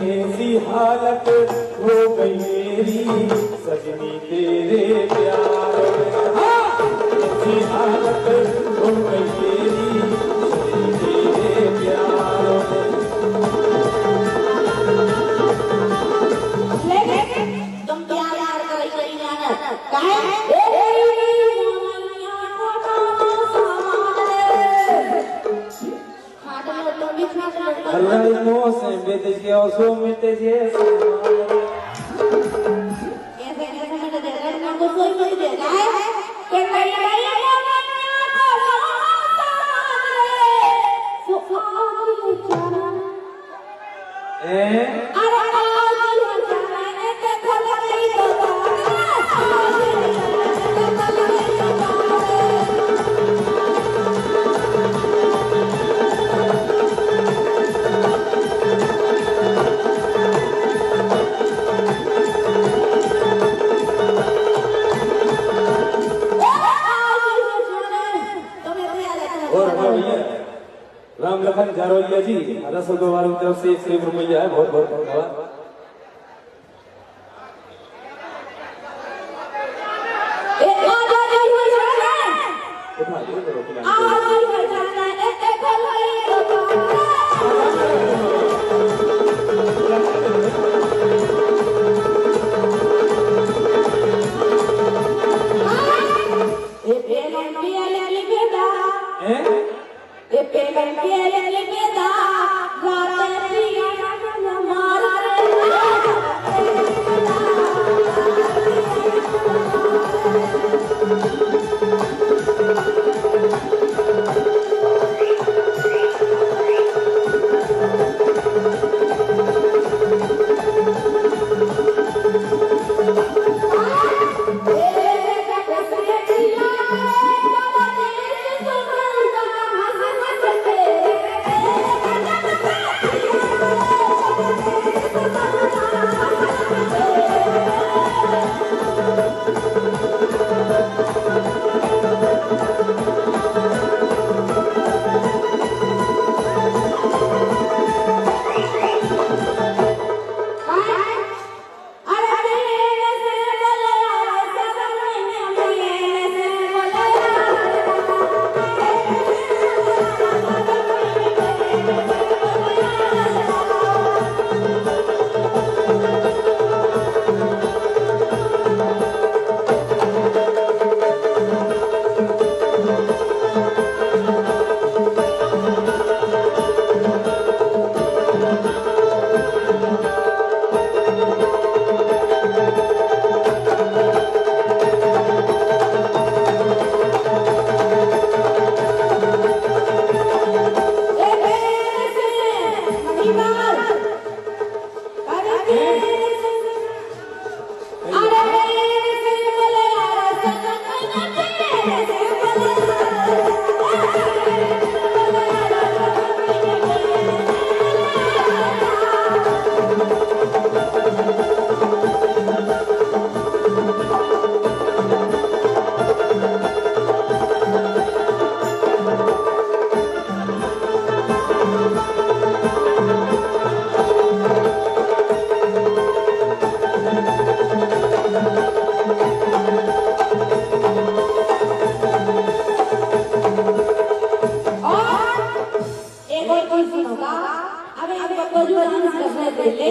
ऐसी हालत हो गई मेरी सजनी तेरे प्यार में ऐसी हालत हो गई मेरी सजनी तेरे प्यार में तुम क्या यार करी अल्लाह मोसे बेटे के ओसो मिटे जे ऐसे में दे रहा को सोई मत दे है के लड़ाई राम लखन जारोलिया जी 10 वालों की तरफ से 1 रुपया है। बहुत बहुत धन्यवाद। पे अबे इनको जो डांस करने दे ले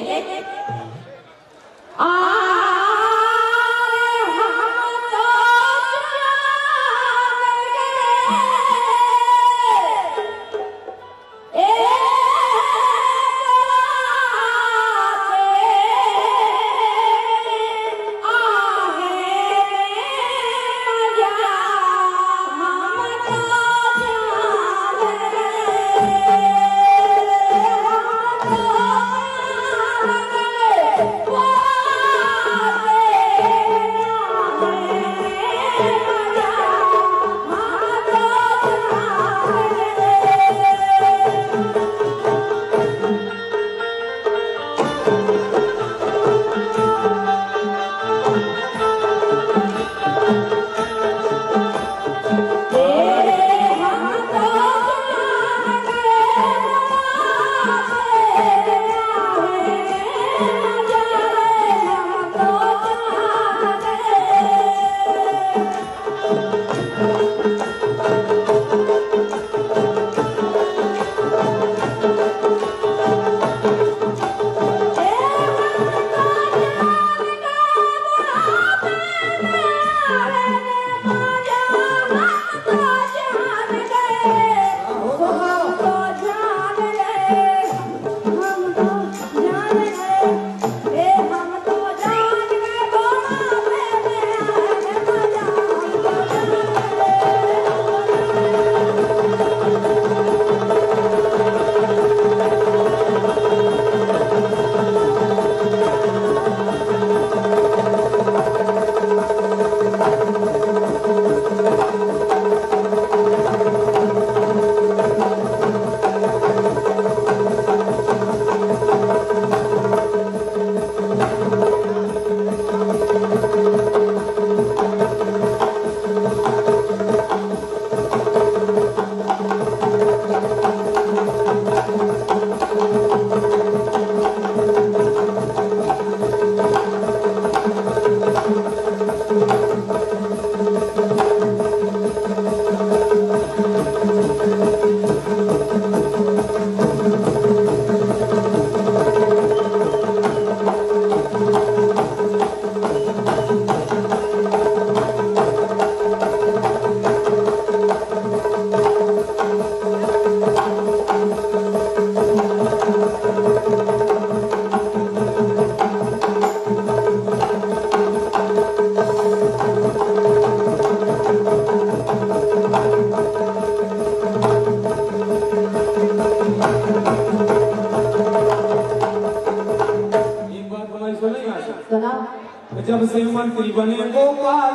जब से मंत्री बने गोपाल,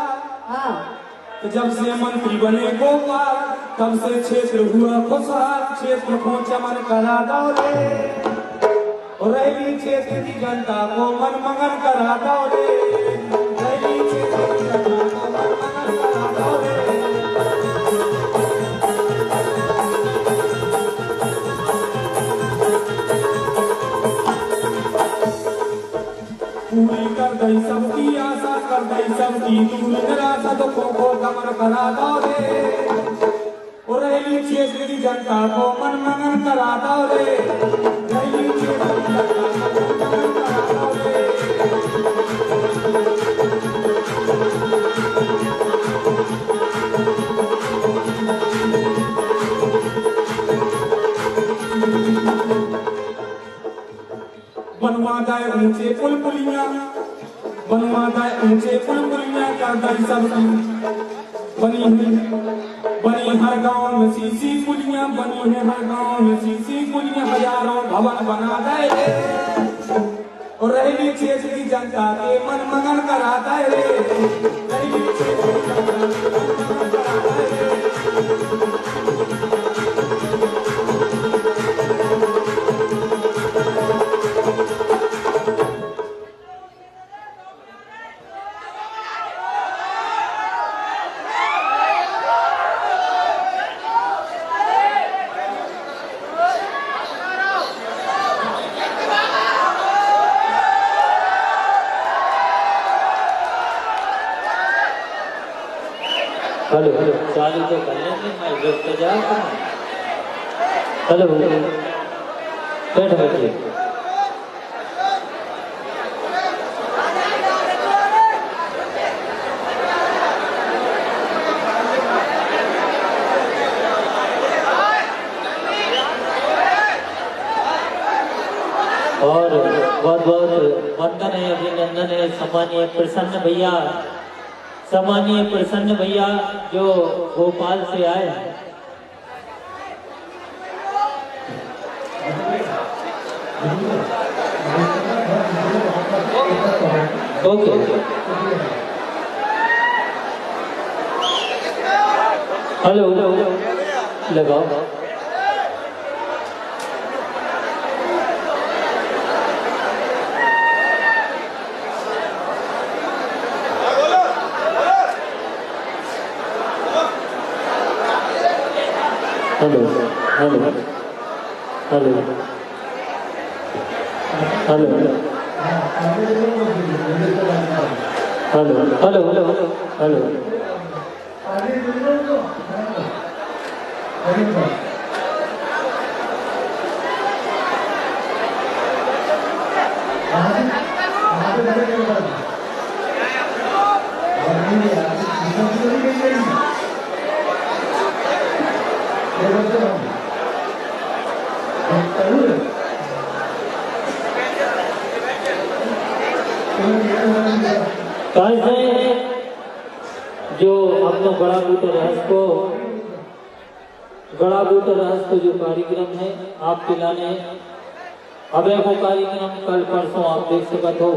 जब से मंत्री बने गोपाल, तब से क्षेत्र हुआ खुशहाल। क्षेत्र को चमन करा दौरे और रैली क्षेत्र की जनता को मनमगन करा दौरे। रैली क्षेत्र की जनता को मनमगन करा दौरे। पूरी कर दई सबकी आशा, कर दई सबकी दूर निराशा, दुखों को दमन करा दौरे और रैली क्षेत्र की जनता को मनमगन करा दौरे। रैली क्षेत्र की जनता को मनमगन करा दौरे। बनवा दाए ऊंचे पुल पुलियां, बनवा दाए ऊंचे पुल पुलियां, कर दई सबकी बनी हर गांव में सीसी पुलियां, बनी है हर गांव में सीसी पुलियां। हजारों भवन बना दे और रैली क्षेत्र की जनता के मनमगन करा दे। रैली क्षेत्र की जनता के मनमगन करा दे। हेलो चालू तो कर लेंगे, मैं रुक तो जाओ। हेलो बैठ बैठिए। और बहुत बहुत वंदन है, अभिनंदन है सम्मानीय प्रसन्न भैया जो भोपाल से आए हैं। ओके हेलो लगाओ। Hello hello hello hello hello hello hello जो हम लोग गड़ा बूटा रहस्य को जो कार्यक्रम है आपके लाने अबे वो कार्यक्रम कल परसों आप देख सकते हो।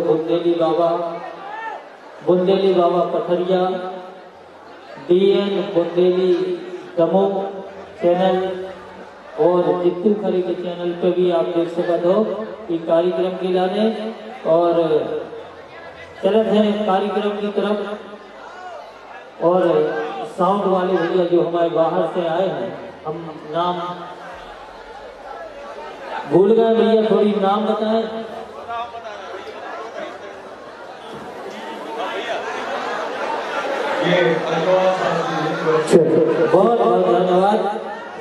बुंदेली बाबा पथरिया DN बुंदेली दमोह चैनल और जित्तू खरी के चैनल पे भी आप देख सकते हो कि कार्यक्रम के लाने और चलत है कार्यक्रम की तरफ। और साउंड वाले भैया जो हमारे बाहर से आए हैं, हम नाम भूल गए भैया, थोड़ी नाम बताएं। बहुत बहुत धन्यवाद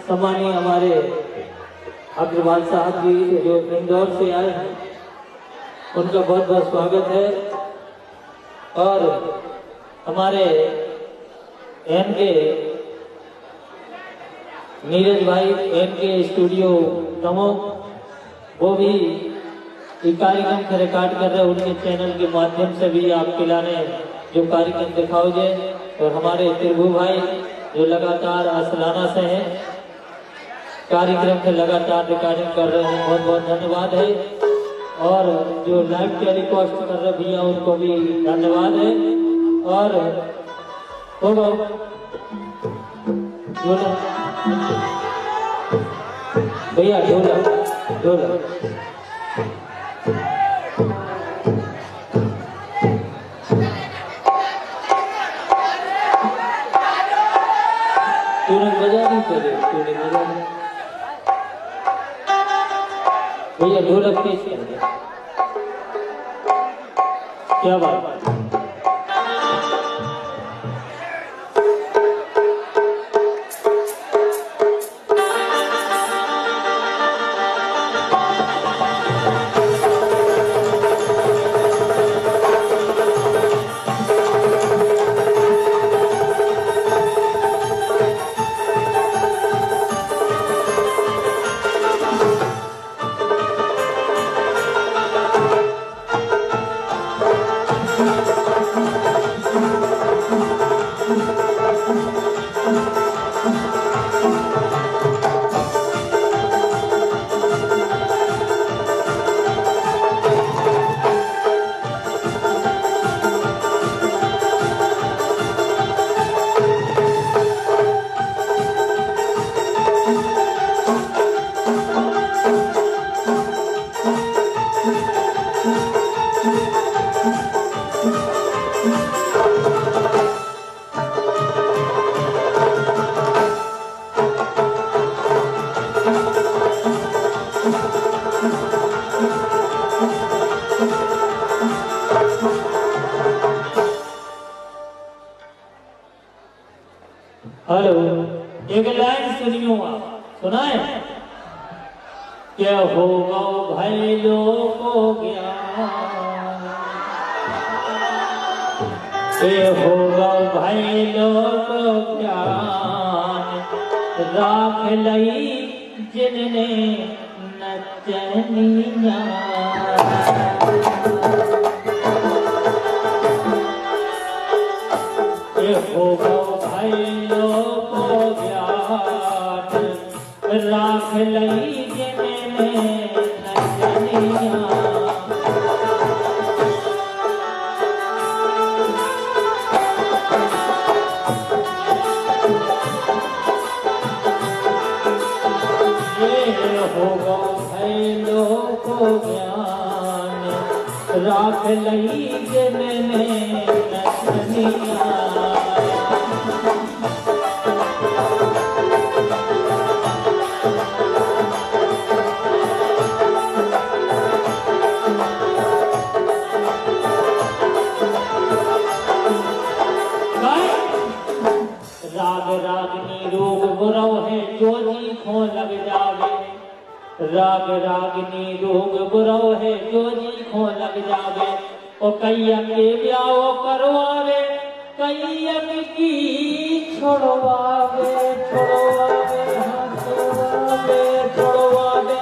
सम्मानीय हमारे अग्रवाल साहब जी जो इंदौर से आए हैं, उनका बहुत बहुत स्वागत है। और हमारे NK नीरज भाई NK स्टूडियो दमोह, वो भी कार्यक्रम का रिकॉर्ड कर रहे हैं, उनके चैनल के माध्यम से भी आपके लाने जो कार्यक्रम दिखाओगे। और हमारे त्रिभु भाई जो लगातार असलाना से हैं, कार्यक्रम के लगातार रिकॉर्डिंग कर रहे हैं, बहुत बहुत धन्यवाद है। और जो लाइव टेलीकास्ट कर रहे भैया उनको भी धन्यवाद है। और भैया ढोलक तूने बजा नहीं भैया ढोलक तेज कर दे। क्या बात हेलो, एक लाइन सुनियो आप, सुनाए कि के होगा भैलो को ज्ञान, के होगा भैलो को ज्ञान, राख लई जिनने नचनिया। के होगा भैलो को ज्ञान, राख लई जिनने नचनिया। होगा भैलो को ज्ञान, राख लई जिनने नचनिया। राग रागनी रोग बुरव है जो जी खो लग जावे, राग रागनी रोग बुरव है जो जी खो लग जावे। ओ कैया के ब्याह करवावे, कैया की छोड़वावे, छोड़वावे, हाँ छोड़वावे, छोड़वावे।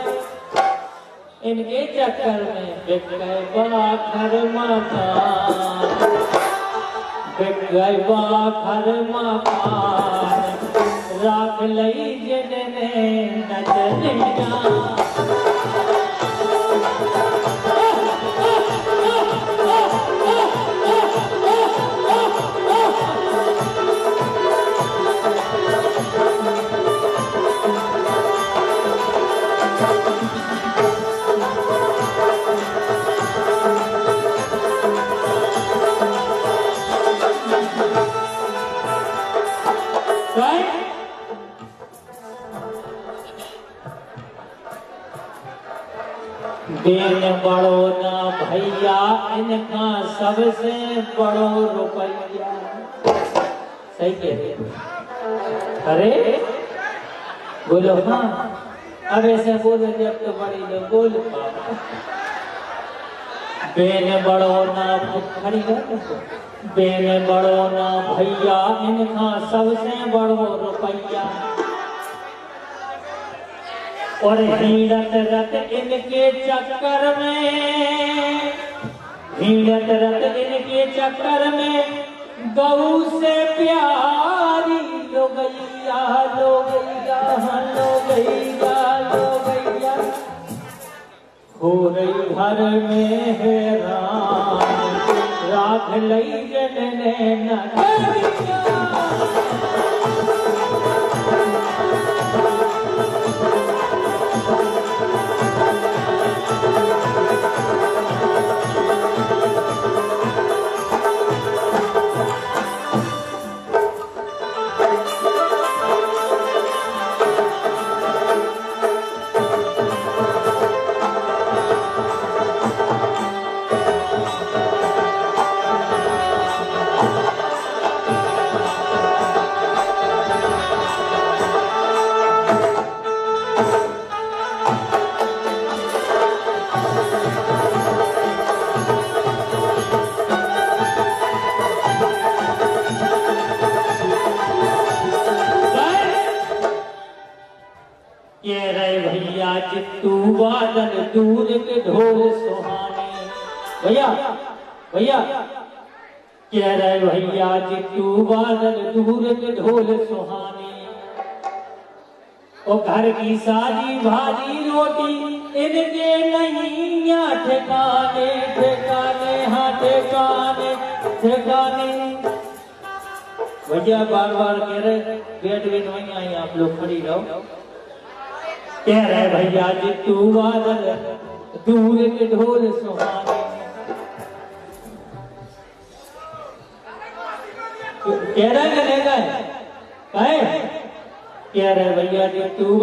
इनके चक्कर में बिक गए बड़ा घर मकान, बिक गए बड़ा घर मकान, राख लई जिनने नचनिया। बेन बड़ो ना भैया, इनका सबसे बड़ो रुपया। सही कहते हैं। अरे बोलो हाँ, अब ऐसे बोलो जब तो बड़ी लोग बोल पाओ। बेन बड़ो ना खड़ी बेन बड़ो ना भैया, इनका सबसे बड़ो रुपया। और हीरत रत इनके चक्कर में, हीरत रत इनके चक्कर में, गऊ से प्यारी लो गैया, लो गैया, लो गैया, लो गैया। हो रही घर में हैरान, राख लई जिनने नचनिया। ये रे भैया चित्तू बादल दूर के ढोल सुहाने। भैया भैया कह रहे भैया चित्तू बादल दूर के ढोल सुहाने। ओ घर की साजी भाजी रोटी इनके नहीं या ठिकाने, ठिकाने, हाँ ठिकाने, ठिकाने। भैया बार बार कह रहे बेट भी नहीं आई, आप लोग खड़ी रहो। कह रहे भैया चित्तू बादल दूर के ढोल सुहाने। कह रहे कह रहे भैया चित्तू